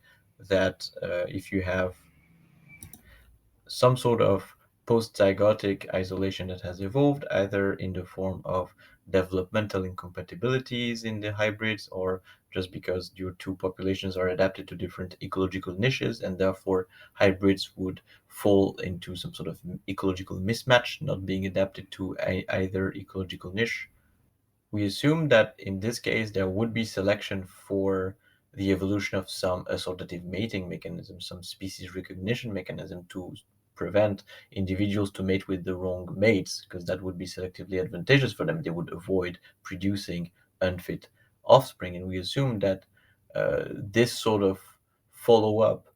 that if you have some sort of post-zygotic isolation that has evolved, either in the form of developmental incompatibilities in the hybrids, or just because your two populations are adapted to different ecological niches, and therefore hybrids would fall into some sort of ecological mismatch, not being adapted to either ecological niche. We assume that in this case there would be selection for the evolution of some assortative mating mechanism, some species recognition mechanism to prevent individuals to mate with the wrong mates, because that would be selectively advantageous for them. They would avoid producing unfit offspring. And we assume that this sort of follow up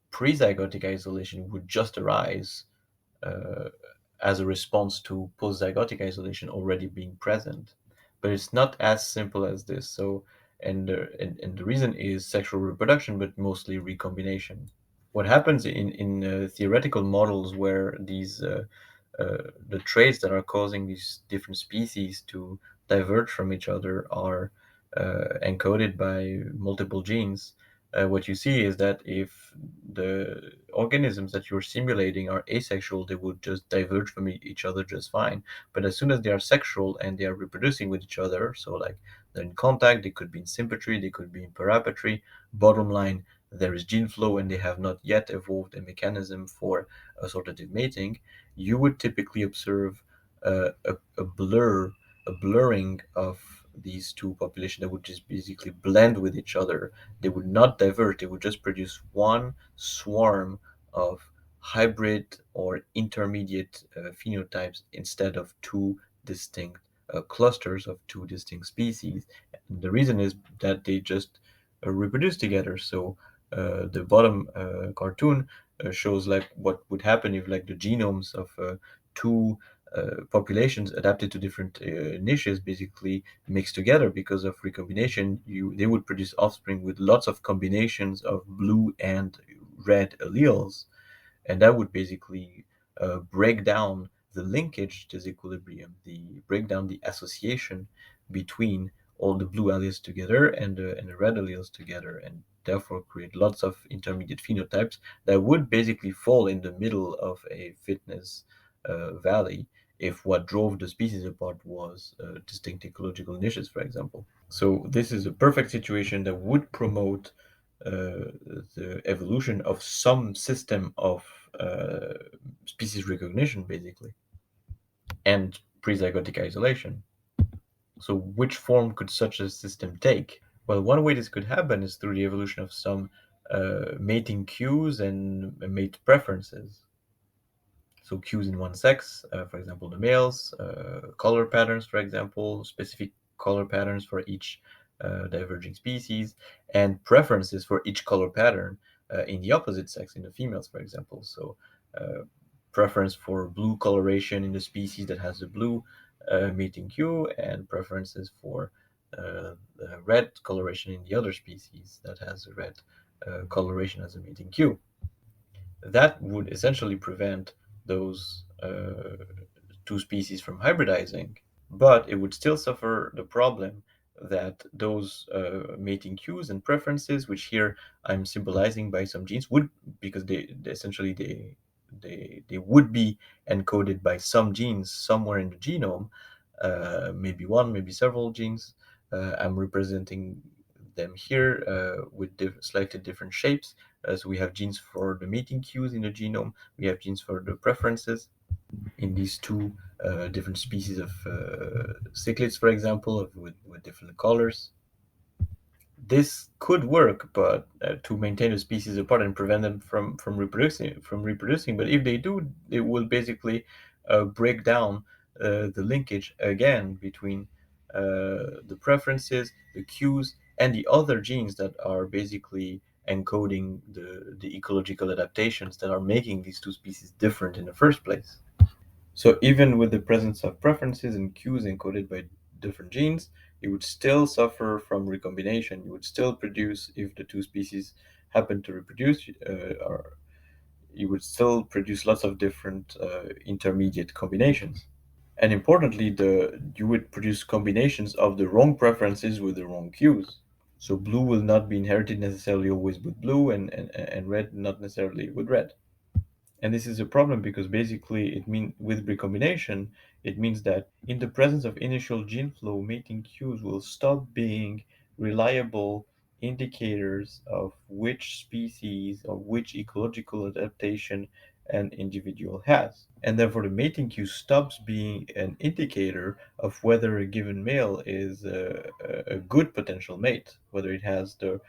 pre-zygotic isolation would just arise uh, as a response to post-zygotic isolation already being present. But it's not as simple as this. So, and the reason is sexual reproduction, but mostly recombination. What happens in theoretical models where the traits that are causing these different species to diverge from each other are encoded by multiple genes, what you see is that if the organisms that you're simulating are asexual, they would just diverge from each other just fine. But as soon as they are sexual and they are reproducing with each other, so like they're in contact, they could be in sympatry, they could be in parapatry. Bottom line, there is gene flow and they have not yet evolved a mechanism for assortative mating. You would typically observe a blurring of these two populations that would just basically blend with each other. They would not diverge, they would just produce one swarm of hybrid or intermediate phenotypes instead of two distinct clusters of two distinct species. And the reason is that they just reproduce together. So the bottom cartoon shows like what would happen if like the genomes of two populations adapted to different niches basically mixed together because of recombination. They would produce offspring with lots of combinations of blue and red alleles, and that would basically break down the linkage disequilibrium, the break down the association between all the blue alleles together and the red alleles together, and therefore create lots of intermediate phenotypes that would basically fall in the middle of a fitness valley if what drove the species apart was distinct ecological niches, for example. So this is a perfect situation that would promote the evolution of some system of uh, species recognition, basically, and pre-zygotic isolation. So which form could such a system take? Well, one way this could happen is through the evolution of some mating cues and mate preferences. So cues in one sex, for example, the males, color patterns, for example, specific color patterns for each diverging species, and preferences for each color pattern in the opposite sex, in the females, for example. So uh, preference for blue coloration in the species that has the blue mating cue, and preferences for the red coloration in the other species that has a red coloration as a mating cue. That would essentially prevent those two species from hybridizing, but it would still suffer the problem that those mating cues and preferences, which here I'm symbolizing by some genes, would, because they essentially they would be encoded by some genes somewhere in the genome, maybe one, maybe several genes. I'm representing them here with slightly different shapes. So we have genes for the mating cues in the genome, we have genes for the preferences in these two different species of cichlids, for example, with different colors. This could work, but to maintain the species apart and prevent them from reproducing. But if they do, it will basically break down the linkage again between the preferences, the cues, and the other genes that are basically encoding the ecological adaptations that are making these two species different in the first place. So even with the presence of preferences and cues encoded by different genes, you would still suffer from recombination. You would still produce, if the two species happen to reproduce, or you would still produce lots of different intermediate combinations. And importantly, you would produce combinations of the wrong preferences with the wrong cues. So blue will not be inherited necessarily always with blue, and red not necessarily with red. And this is a problem because basically it means with recombination, it means that in the presence of initial gene flow, mating cues will stop being reliable indicators of which species or which ecological adaptation an individual has. And therefore, the mating cue stops being an indicator of whether a given male is a good potential mate, whether it has the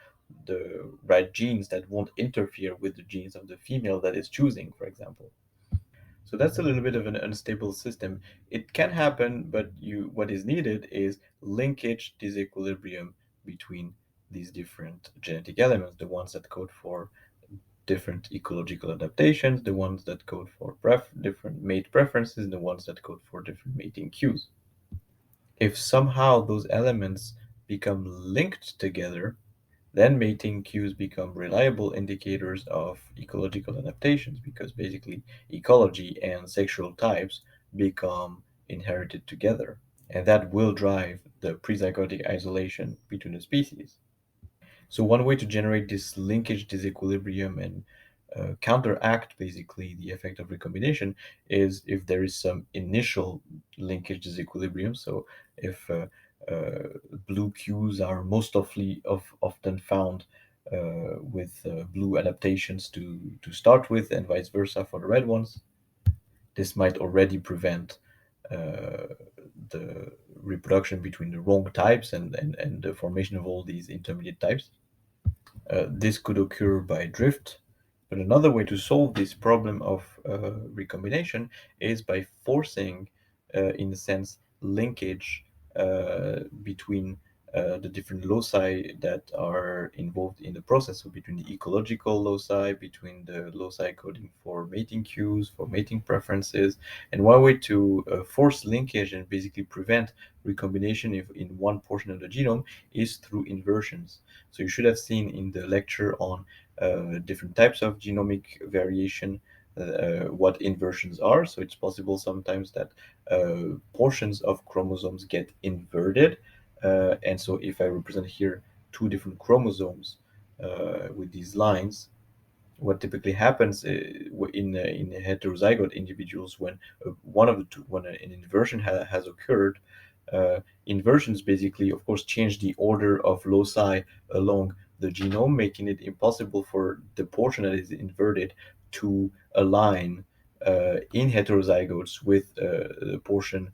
right genes that won't interfere with the genes of the female that is choosing, for example. So that's a little bit of an unstable system. It can happen, but what is needed is linkage disequilibrium between these different genetic elements, the ones that code for different ecological adaptations, the ones that code for different mate preferences, the ones that code for different mating cues. If somehow those elements become linked together, then mating cues become reliable indicators of ecological adaptations because basically ecology and sexual types become inherited together. And that will drive the prezygotic isolation between the species. So one way to generate this linkage disequilibrium and counteract basically the effect of recombination is if there is some initial linkage disequilibrium. So if blue cues are often found with blue adaptations to start with, and vice versa for the red ones, this might already prevent uh, the reproduction between the wrong types and the formation of all these intermediate types. This could occur by drift, but another way to solve this problem of recombination is by forcing, in a sense, linkage between the different loci that are involved in the process. So between the ecological loci, between the loci coding for mating cues, for mating preferences. And one way to force linkage and basically prevent recombination if in one portion of the genome is through inversions. So you should have seen in the lecture on different types of genomic variation what inversions are. So it's possible sometimes that portions of chromosomes get inverted. And so if I represent here two different chromosomes, with these lines. What typically happens in heterozygote individuals when one of the two, when an inversion has occurred, inversions basically, of course, change the order of loci along the genome, making it impossible for the portion that is inverted to align in heterozygotes with the portion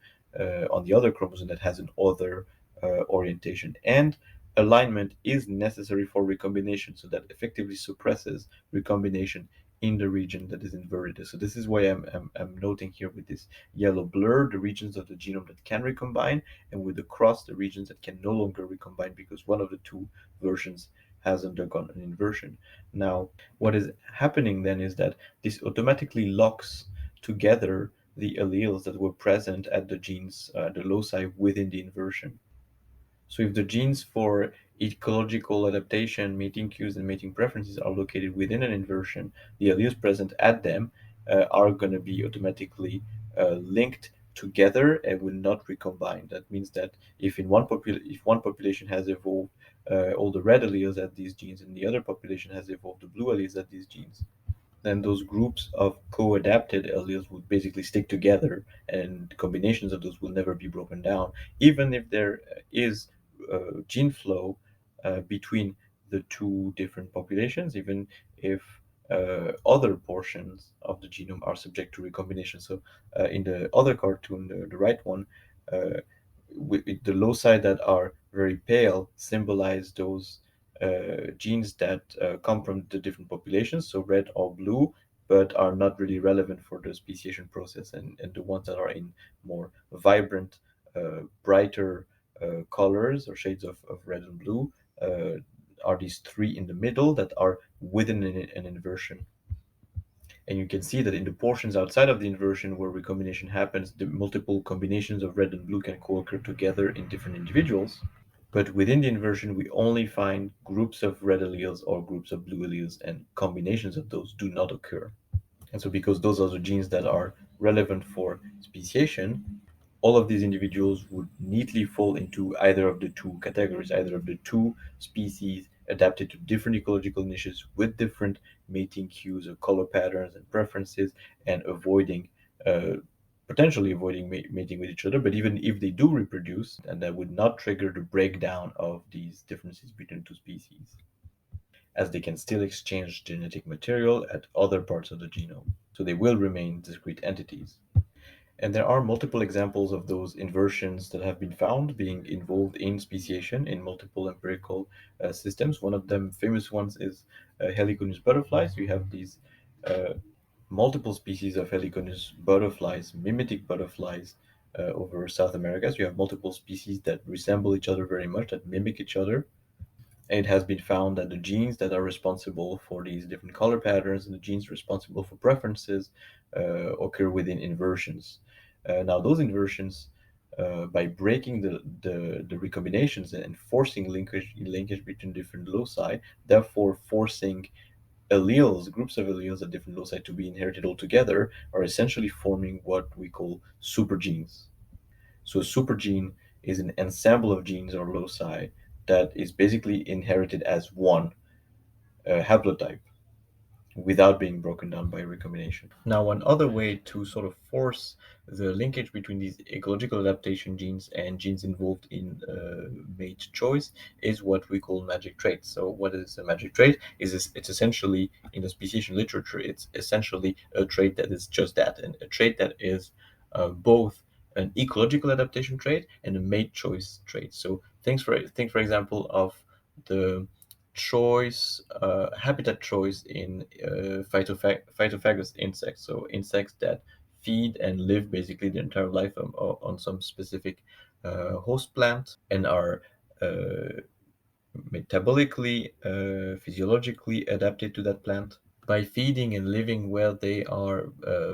on the other chromosome that has an other orientation. And alignment is necessary for recombination, so that effectively suppresses recombination in the region that is inverted. So this is why I'm noting here with this yellow blur the regions of the genome that can recombine, and with the cross the regions that can no longer recombine because one of the two versions has undergone an inversion. Now, what is happening then is that this automatically locks together the alleles that were present at the genes, the loci within the inversion. So if the genes for ecological adaptation, mating cues, and mating preferences are located within an inversion, the alleles present at them are going to be automatically linked together and will not recombine. That means that if one population has evolved all the red alleles at these genes, and the other population has evolved the blue alleles at these genes, then those groups of co-adapted alleles would basically stick together, and combinations of those will never be broken down, even if there is gene flow between the two different populations, even if other portions of the genome are subject to recombination. So in the other cartoon, the right one, the loci that are very pale symbolize those genes that come from the different populations, so red or blue, but are not really relevant for the speciation process. And the ones that are in more vibrant, brighter colors or shades of red and blue uh, are these three in the middle that are within an inversion. And you can see that in the portions outside of the inversion where recombination happens, the multiple combinations of red and blue can co-occur together in different individuals. But within the inversion, we only find groups of red alleles or groups of blue alleles, and combinations of those do not occur. And so, because those are the genes that are relevant for speciation, all of these individuals would neatly fall into either of the two categories, either of the two species adapted to different ecological niches with different mating cues or color patterns and preferences, and avoiding uh, potentially avoiding mating with each other. But even if they do reproduce, and that would not trigger the breakdown of these differences between two species, as they can still exchange genetic material at other parts of the genome. So they will remain discrete entities. And there are multiple examples of those inversions that have been found being involved in speciation in multiple empirical systems. One of them famous ones is Heliconus butterflies. You have these uh, multiple species of Heliconus butterflies, mimetic butterflies, over South America. So you have multiple species that resemble each other very much, that mimic each other. And it has been found that the genes that are responsible for these different color patterns and the genes responsible for preferences occur within inversions. Now, those inversions, by breaking the recombinations and forcing linkage between different loci, therefore forcing alleles, groups of alleles at different loci to be inherited altogether, are essentially forming what we call supergenes. So a supergene is an ensemble of genes or loci that is basically inherited as one haplotype without being broken down by recombination. Now, one other way to sort of force the linkage between these ecological adaptation genes and genes involved in mate choice is what we call magic traits. So, what is a magic trait? It's essentially, in the speciation literature, it's essentially a trait that is just that, and a trait that is both an ecological adaptation trait and a mate choice trait. So, think for example of the habitat choice in phytophagous insects, so insects that feed and live basically their entire life on some specific host plant and are uh, metabolically, physiologically adapted to that plant. By feeding and living where they are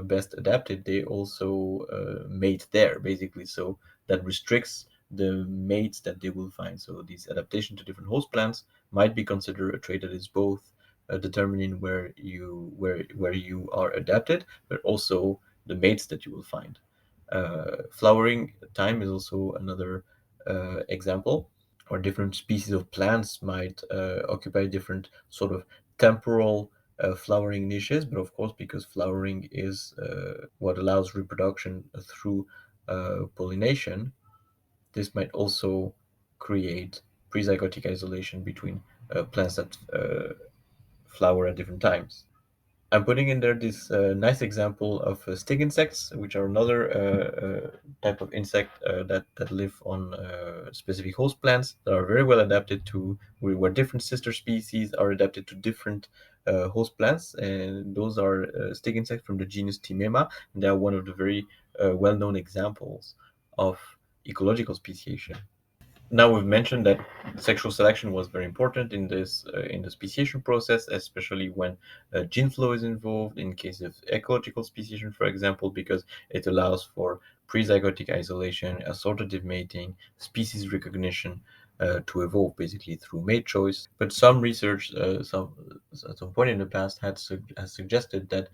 best adapted, they also mate there, basically. So that restricts the mates that they will find. So this adaptation to different host plants might be considered a trait that is both determining where you are adapted, but also the mates that you will find. Flowering time is also another example. or different species of plants might occupy different sort of temporal flowering niches, but of course, because flowering is what allows reproduction through pollination, this might also create pre-zygotic isolation between plants that flower at different times. I'm putting in there this nice example of stick insects, which are another type of insect that live on specific host plants that are very well adapted to where different sister species are adapted to different host plants, and those are stick insects from the genus Timema, and they are one of the very well-known examples of ecological speciation. Now we've mentioned that sexual selection was very important in the speciation process, especially when gene flow is involved. In case of ecological speciation, for example, because it allows for pre-zygotic isolation, assortative mating, species recognition to evolve basically through mate choice. But some research, at some point in the past, has suggested that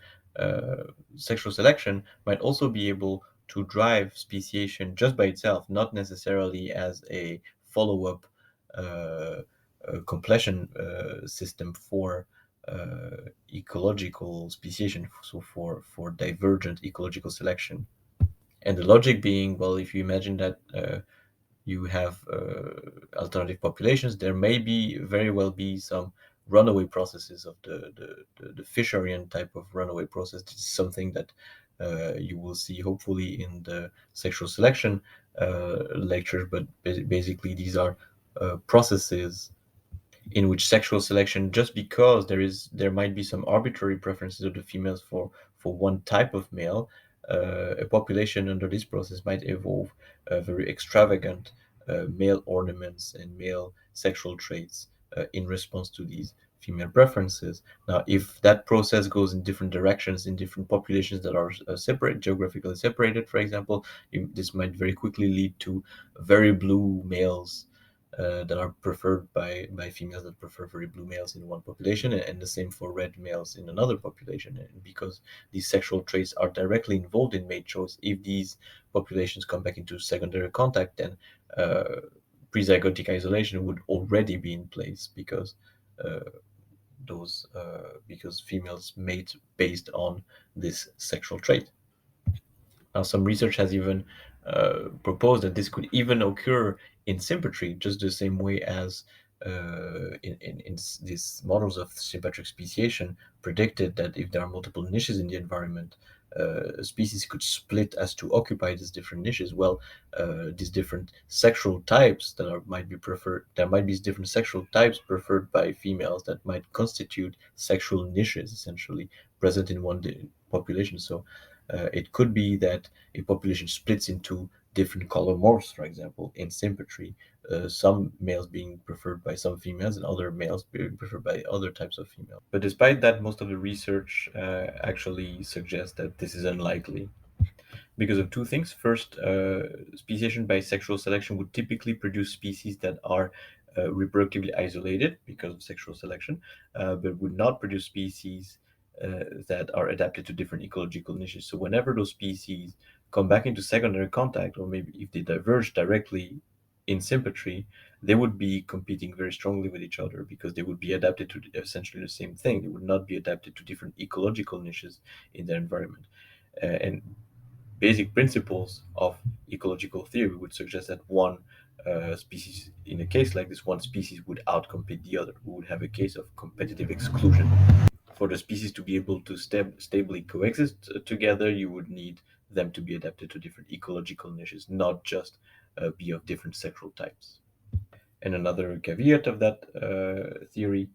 sexual selection might also be able to drive speciation just by itself, not necessarily as a follow-up uh, completion system for ecological speciation, so for divergent ecological selection. And the logic being, well, if you imagine that you have alternative populations, there may be very well be some runaway processes of the Fisherian type of runaway process. This is something that you will see hopefully in the sexual selection lecture, but basically these are processes in which sexual selection, just because there might be some arbitrary preferences of the females for one type of male, a population under this process might evolve very extravagant male ornaments and male sexual traits in response to these female preferences. Now, if that process goes in different directions in different populations that are separate, geographically separated, for example, this might very quickly lead to very blue males that are preferred by females that prefer very blue males in one population, and the same for red males in another population. And because these sexual traits are directly involved in mate choice, if these populations come back into secondary contact, then pre-zygotic isolation would already be in place because uh, because females mate based on this sexual trait. Now, some research has even proposed that this could even occur in sympatry, just the same way as these models of sympatric speciation predicted that if there are multiple niches in the environment, a species could split as to occupy these different niches. Well, these different sexual types might be preferred. There might be different sexual types preferred by females that might constitute sexual niches, essentially present in one population. So it could be that a population splits into different color morphs, for example, in sympatry, some males being preferred by some females and other males being preferred by other types of females. But despite that, most of the research actually suggests that this is unlikely because of two things. First, speciation by sexual selection would typically produce species that are reproductively isolated because of sexual selection, but would not produce species that are adapted to different ecological niches. So whenever those species come back into secondary contact, or maybe if they diverge directly in sympatry, they would be competing very strongly with each other because they would be adapted to essentially the same thing. They would not be adapted to different ecological niches in their environment. And basic principles of ecological theory would suggest that one species, in a case like this, one species would outcompete the other. We would have a case of competitive exclusion. For the species to be able to stably coexist together, you would need them to be adapted to different ecological niches, not just be of different sexual types. And another caveat of that theory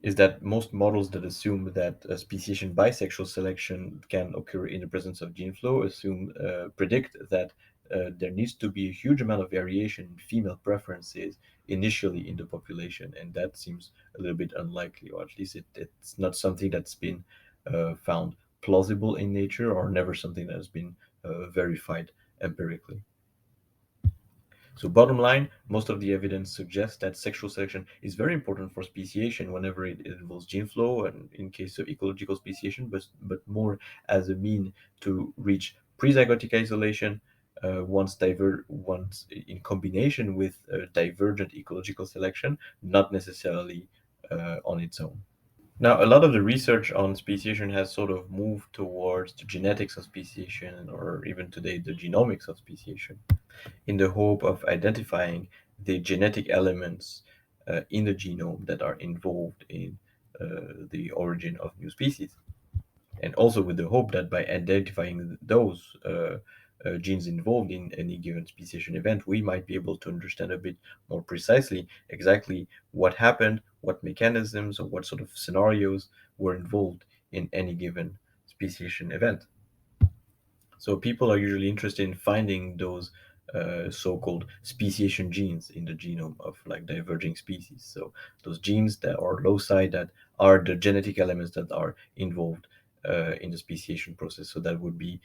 is that most models that assume that speciation by sexual selection can occur in the presence of gene flow predict that there needs to be a huge amount of variation in female preferences initially in the population, and that seems a little bit unlikely, or at least it's not something that's been found plausible in nature, or never something that has been verified empirically. So bottom line, most of the evidence suggests that sexual selection is very important for speciation whenever it involves gene flow and in case of ecological speciation, but more as a mean to reach pre-zygotic isolation once in combination with divergent ecological selection, not necessarily on its own. Now, a lot of the research on speciation has sort of moved towards the genetics of speciation, or even today the genomics of speciation, in the hope of identifying the genetic elements in the genome that are involved in the origin of new species. And also with the hope that by identifying those genes involved in any given speciation event, we might be able to understand a bit more precisely exactly what happened, what mechanisms, or what sort of scenarios were involved in any given speciation event. So people are usually interested in finding those so-called speciation genes in the genome of like diverging species. So those genes that are loci that are the genetic elements that are involved in the speciation process. So that would be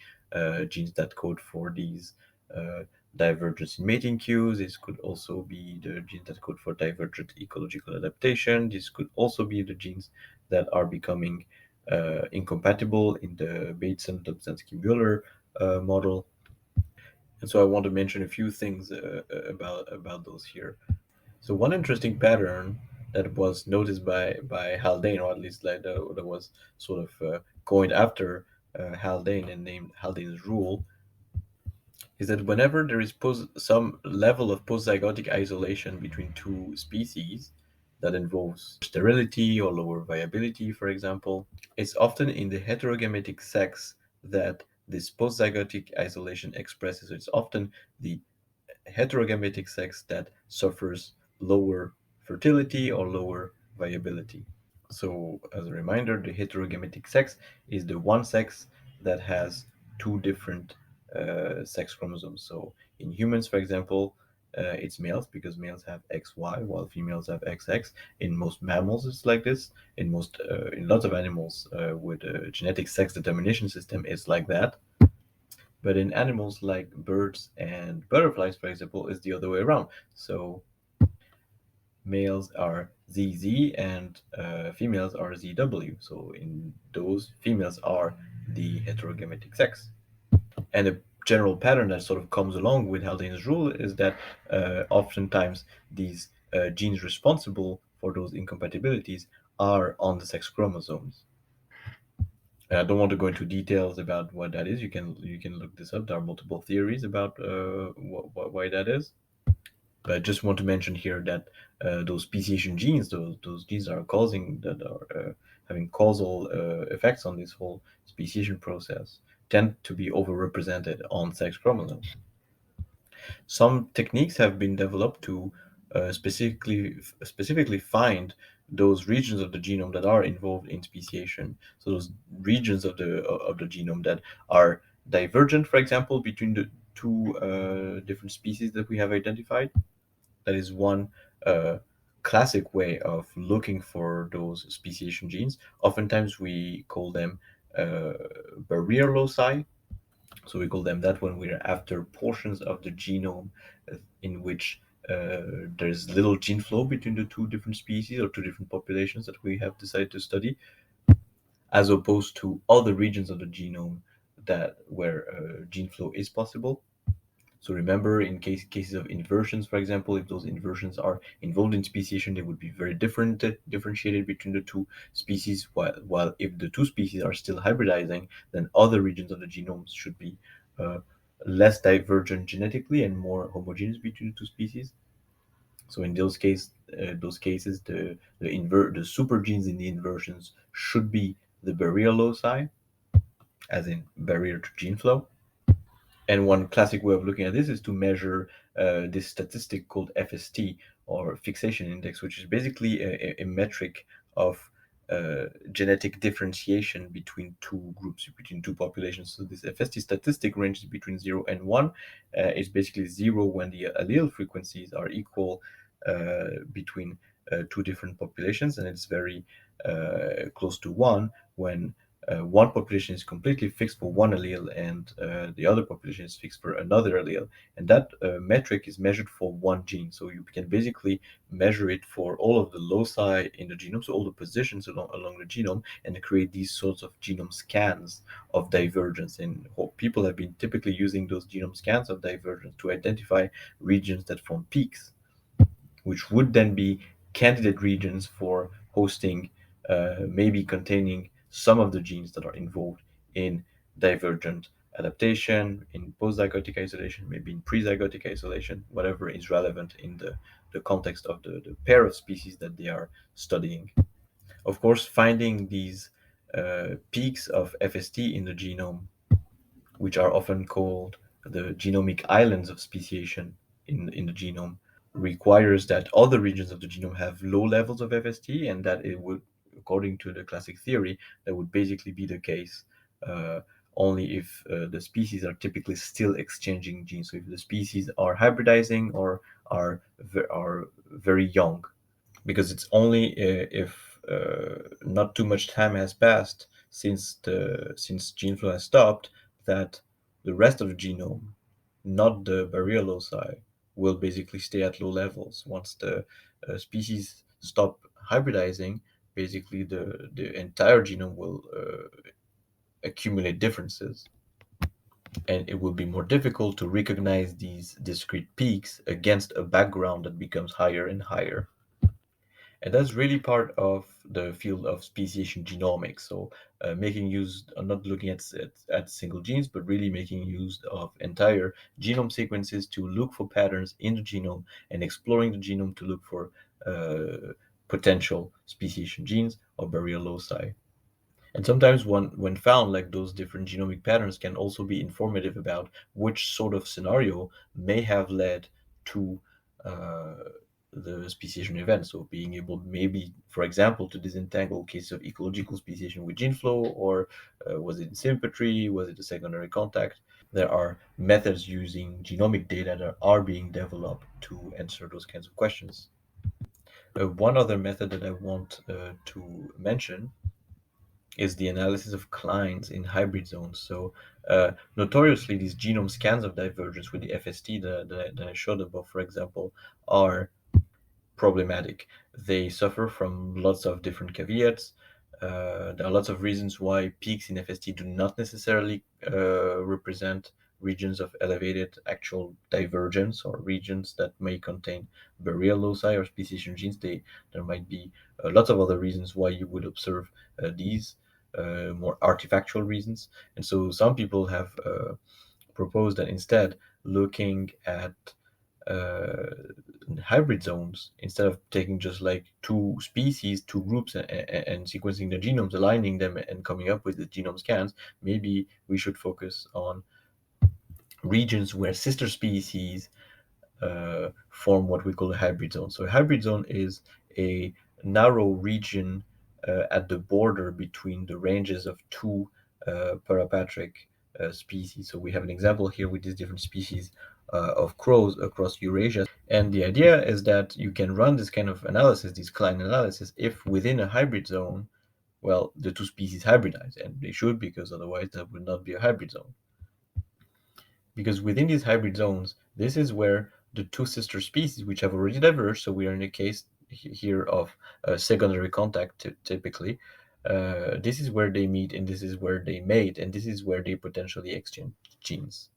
genes that code for these uh, divergence in mating cues. This could also be the genes that code for divergent ecological adaptation. This could also be the genes that are becoming incompatible in the Bateson-Dobzhansky-Muller model. And so I want to mention a few things about those here. So one interesting pattern that was noticed by Haldane, or at least like that was sort of coined after Haldane and named Haldane's rule, is that whenever there is some level of post-zygotic isolation between two species that involves sterility or lower viability, for example, it's often in the heterogametic sex that this post-zygotic isolation expresses. So it's often the heterogametic sex that suffers lower fertility or lower viability. So, as a reminder, the heterogametic sex is the one sex that has two different sex chromosomes. So, in humans, for example, it's males because males have XY while females have XX. In most mammals, it's like this. In lots of animals with a genetic sex determination system, it's like that. But in animals like birds and butterflies, for example, it's the other way around. So males are ZZ and females are ZW. So in those, females are the heterogametic sex. And a general pattern that sort of comes along with Haldane's rule is that oftentimes these genes responsible for those incompatibilities are on the sex chromosomes. And I don't want to go into details about what that is. You can look this up. There are multiple theories about why that is. But I just want to mention here that those speciation genes, those genes that are having causal effects on this whole speciation process, tend to be overrepresented on sex chromosomes. Some techniques have been developed to specifically find those regions of the genome that are involved in speciation. So those regions of the genome that are divergent, for example, between the two different species that we have identified. That is one uh, classic way of looking for those speciation genes. Oftentimes we call them uh, barrier loci. So we call them that when we're after portions of the genome in which there's little gene flow between the two different species or two different populations that we have decided to study, as opposed to other regions of the genome that where gene flow is possible. So remember, in cases of inversions, for example, if those inversions are involved in speciation, they would be very differentiated between the two species. While if the two species are still hybridizing, then other regions of the genome should be uh, less divergent genetically and more homogeneous between the two species. So in those cases, the super genes in the inversions should be the barrier loci, as in barrier to gene flow. And one classic way of looking at this is to measure this statistic called FST, or fixation index, which is basically a metric of genetic differentiation between two groups, between two populations. So this FST statistic ranges between 0 and 1. It's basically 0 when the allele frequencies are equal between two different populations, and it's very close to 1 when one population is completely fixed for one allele and the other population is fixed for another allele. And that metric is measured for one gene. So you can basically measure it for all of the loci in the genome, so all the positions along the genome, and create these sorts of genome scans of divergence. And people have been typically using those genome scans of divergence to identify regions that form peaks, which would then be candidate regions for hosting, maybe containing some of the genes that are involved in divergent adaptation, in post-zygotic isolation, maybe in pre-zygotic isolation, whatever is relevant in the context of the pair of species that they are studying. Of course, finding these peaks of FST in the genome, which are often called the genomic islands of speciation in the genome, requires that other regions of the genome have low levels of FST, and that it would, according to the classic theory, that would basically be the case uh, only if the species are typically still exchanging genes. So if the species are hybridizing or are very young, because it's only if not too much time has passed since gene flow has stopped that the rest of the genome, not the barrier loci, will basically stay at low levels. Once the species stop hybridizing, basically the entire genome will accumulate differences, and it will be more difficult to recognize these discrete peaks against a background that becomes higher and higher. And that's really part of the field of speciation genomics. So, making use, not looking at single genes, but really making use of entire genome sequences to look for patterns in the genome and exploring the genome to look for potential speciation genes or barrier loci. And sometimes when found, like those different genomic patterns can also be informative about which sort of scenario may have led to uh, the speciation event. So being able maybe, for example, to disentangle cases of ecological speciation with gene flow, or was it in sympatry, was it a secondary contact? There are methods using genomic data that are being developed to answer those kinds of questions. One other method that I want to mention is the analysis of clines in hybrid zones. So, notoriously, these genome scans of divergence with the FST that I showed above, for example, are problematic. They suffer from lots of different caveats. There are lots of reasons why peaks in FST do not necessarily represent regions of elevated actual divergence or regions that may contain barrier loci or speciation genes. There might be lots of other reasons why you would observe these more artifactual reasons. And so some people have proposed that instead, looking at uh, hybrid zones, instead of taking just like two species, two groups, and sequencing the genomes, aligning them, and coming up with the genome scans, maybe we should focus on regions where sister species form what we call a hybrid zone. So a hybrid zone is a narrow region at the border between the ranges of two parapatric species. So we have an example here with these different species of crows across Eurasia. And the idea is that you can run this kind of analysis, this Klein analysis, if within a hybrid zone, well, the two species hybridize, and they should, because otherwise that would not be a hybrid zone. Because within these hybrid zones, this is where the two sister species, which have already diverged, so we are in a case here of secondary contact typically, this is where they meet, and this is where they mate, and this is where they potentially exchange genes.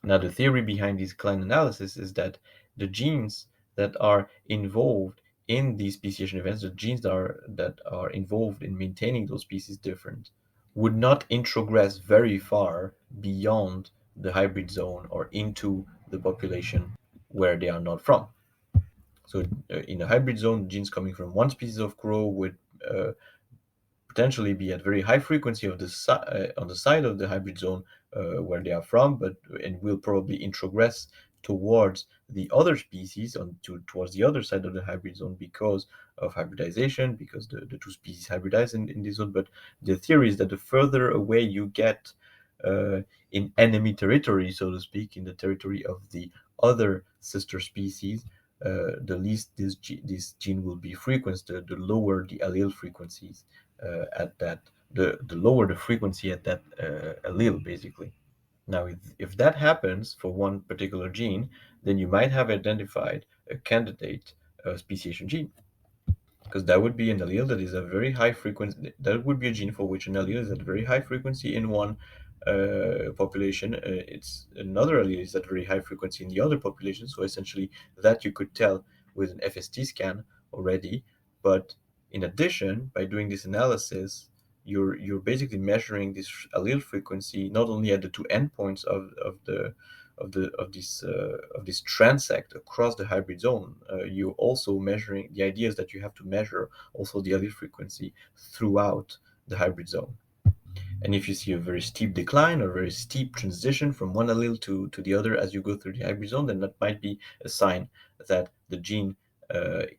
Now, the theory behind this Klein analysis is that the genes that are involved in these speciation events, the genes that are involved in maintaining those species different, would not introgress very far beyond the hybrid zone or into the population where they are not from. So, in a hybrid zone, genes coming from one species of crow would potentially be at very high frequency of on the side of the hybrid zone where they are from, but and will probably introgress towards the other species towards the other side of the hybrid zone because of hybridization, because the two species hybridize in this zone. But the theory is that the further away you get uh, in enemy territory, so to speak, in the territory of the other sister species, the least this gene will be frequenced, the lower the allele frequencies at that the lower the frequency at that allele, basically. Now, if that happens for one particular gene, then you might have identified a candidate speciation gene, because that would be an allele that is a very high frequency. That would be a gene for which an allele is at very high frequency in one population. It's another allele is at very high frequency in the other population. So essentially, that you could tell with an FST scan already. But in addition, by doing this analysis, you're basically measuring this allele frequency not only at the two endpoints of this transect across the hybrid zone. You're also measuring, the idea is that you have to measure also the allele frequency throughout the hybrid zone. And if you see a very steep decline or very steep transition from one allele to the other as you go through the hybrid zone, then that might be a sign that the gene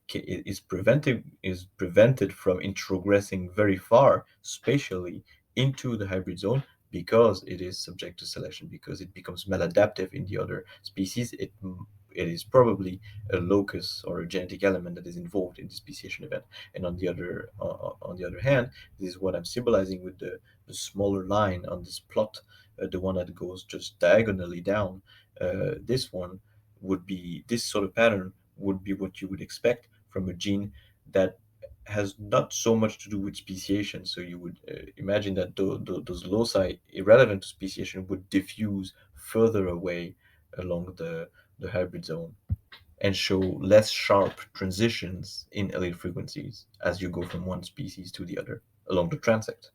is prevented from introgressing very far spatially into the hybrid zone, because it is subject to selection, because it becomes maladaptive in the other species. It is probably a locus or a genetic element that is involved in the speciation event. And on the other hand, this is what I'm symbolizing with the smaller line on this plot, the one that goes just diagonally down. This sort of pattern would be what you would expect from a gene that has not so much to do with speciation. So you would imagine that those loci irrelevant to speciation would diffuse further away along the hybrid zone and show less sharp transitions in allele frequencies as you go from one species to the other along the transect.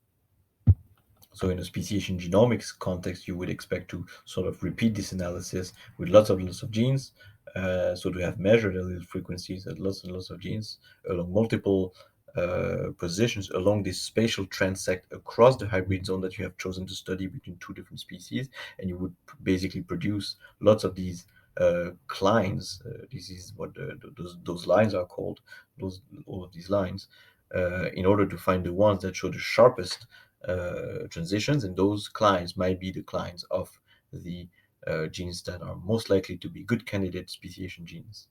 So in a speciation genomics context, you would expect to sort of repeat this analysis with lots of genes. So to have measured allele frequencies at lots and lots of genes along multiple positions along this spatial transect across the hybrid zone that you have chosen to study between two different species, and you would basically produce lots of these clines. This is what those lines are called. All of these lines, in order to find the ones that show the sharpest transitions, and those clines might be the clines of the genes that are most likely to be good candidate speciation genes.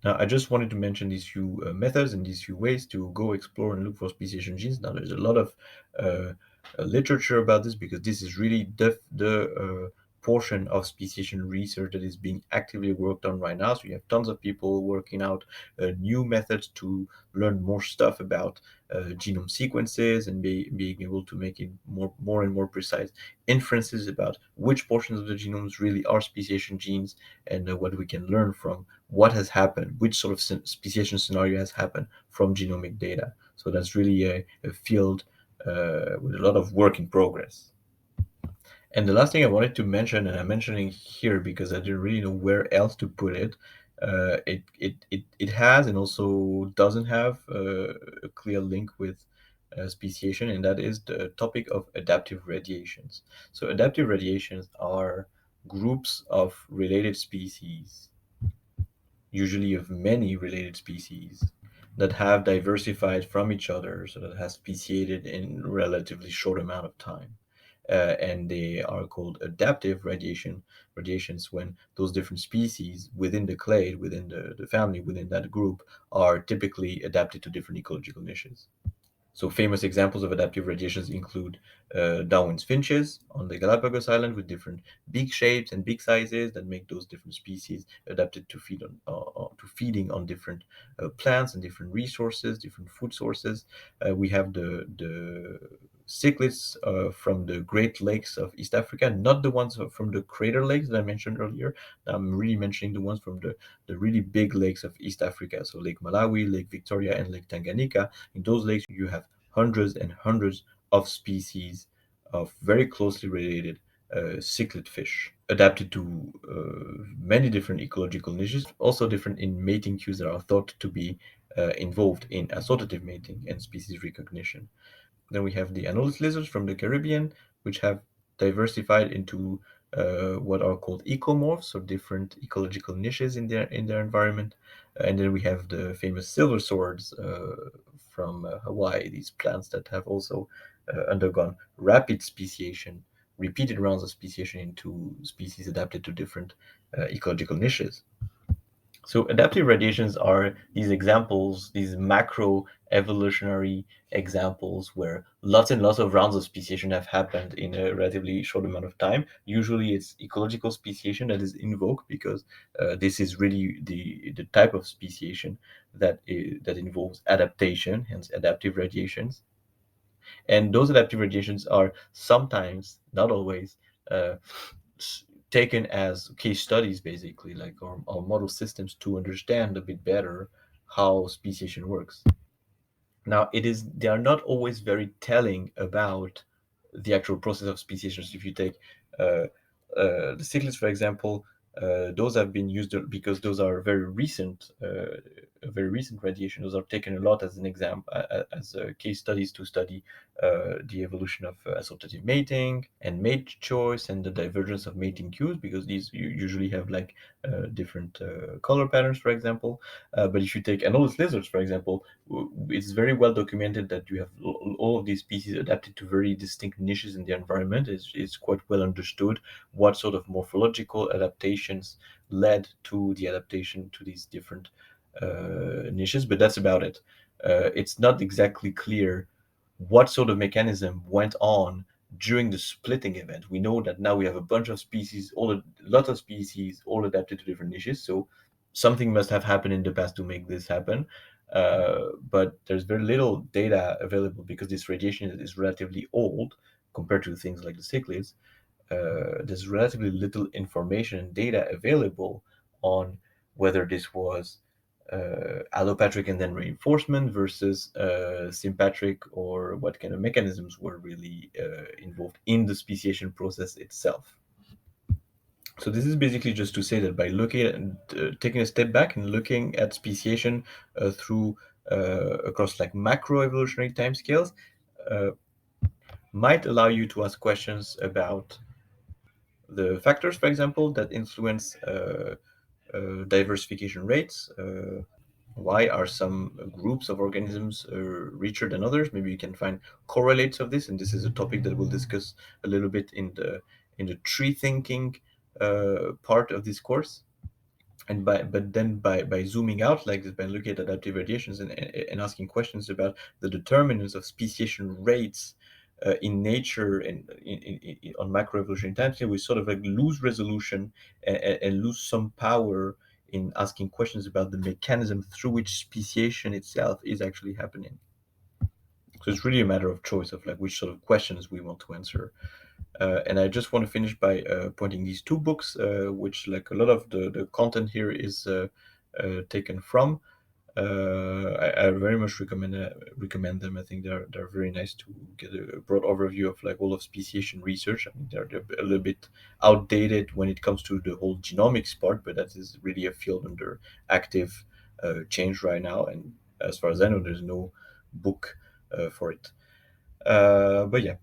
Now, I just wanted to mention these few methods and these few ways to go explore and look for speciation genes. Now, there's a lot of literature about this, because this is really the portion of speciation research that is being actively worked on right now. So you have tons of people working out new methods to learn more stuff about genome sequences, and being able to make it more and more precise inferences about which portions of the genomes really are speciation genes, and what we can learn from what has happened, which sort of speciation scenario has happened from genomic data. So that's really a field with a lot of work in progress. And the last thing I wanted to mention, and I'm mentioning here because I didn't really know where else to put it, it has and also doesn't have a clear link with speciation, and that is the topic of adaptive radiations. So adaptive radiations are groups of related species, usually of many related species, that have diversified from each other, so that has speciated in a relatively short amount of time. And they are called adaptive radiations when those different species within the clade, within the family, within that group, are typically adapted to different ecological niches. So famous examples of adaptive radiations include Darwin's finches on the Galapagos Island, with different beak shapes and beak sizes that make those different species adapted to to feeding on different plants and different resources, different food sources. We have the cichlids from the Great Lakes of East Africa, not the ones from the crater lakes that I mentioned earlier. I'm really mentioning the ones from the really big lakes of East Africa, so Lake Malawi, Lake Victoria, and Lake Tanganyika. In those lakes, you have hundreds and hundreds of species of very closely related cichlid fish, adapted to many different ecological niches, also different in mating cues that are thought to be involved in associative mating and species recognition. Then we have the anolis lizards from the Caribbean, which have diversified into what are called ecomorphs, so different ecological niches in their environment. And then we have the famous silver swords from Hawaii, these plants that have also undergone rapid speciation, repeated rounds of speciation into species adapted to different ecological niches. So adaptive radiations are these examples, these macro evolutionary examples where lots and lots of rounds of speciation have happened in a relatively short amount of time. Usually it's ecological speciation that is invoked because this is really the type of speciation that involves adaptation, hence adaptive radiations. And those adaptive radiations are sometimes, not always, uh, taken as case studies, basically, like or model systems to understand a bit better how speciation works. Now, they are not always very telling about the actual process of speciation. So if you take uh, the cichlids, for example, those have been used because those are very recent radiation. Those are taken a lot as an example, as case studies to study the evolution of assortative mating and mate choice and the divergence of mating cues, because these you usually have like different color patterns, for example. But if you take anolis lizards, for example, it's very well documented that you have all of these species adapted to very distinct niches in the environment. It's quite well understood what sort of morphological adaptations led to the adaptation to these different niches, but that's about it. It's not exactly clear what sort of mechanism went on during the splitting event. We know that now we have a bunch of species, lot of species, all adapted to different niches. So something must have happened in the past to make this happen. But there's very little data available because this radiation is relatively old compared to things like the cichlids. There's relatively little information and data available on whether this was allopatric and then reinforcement versus sympatric, or what kind of mechanisms were really involved in the speciation process itself. So this is basically just to say that by looking at taking a step back and looking at speciation through across like macro evolutionary timescales uh, might allow you to ask questions about the factors, for example, that influence diversification rates. Why are some groups of organisms richer than others? Maybe you can find correlates of this, and this is a topic that we'll discuss a little bit in the tree thinking part of this course. And by zooming out like this, by looking at adaptive radiations and asking questions about the determinants of speciation rates in nature and on macroevolutionary timescale, we sort of like lose resolution and lose some power in asking questions about the mechanism through which speciation itself is actually happening. So it's really a matter of choice of like which sort of questions we want to answer. And I just want to finish by pointing these two books, which like a lot of the content here is taken from. I very much recommend them. I think they're very nice to get a broad overview of like all of speciation research. I mean, they're a little bit outdated when it comes to the whole genomics part, but that is really a field under active change right now. And as far as I know, there's no book for it. But yeah,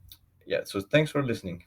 yeah. So thanks for listening.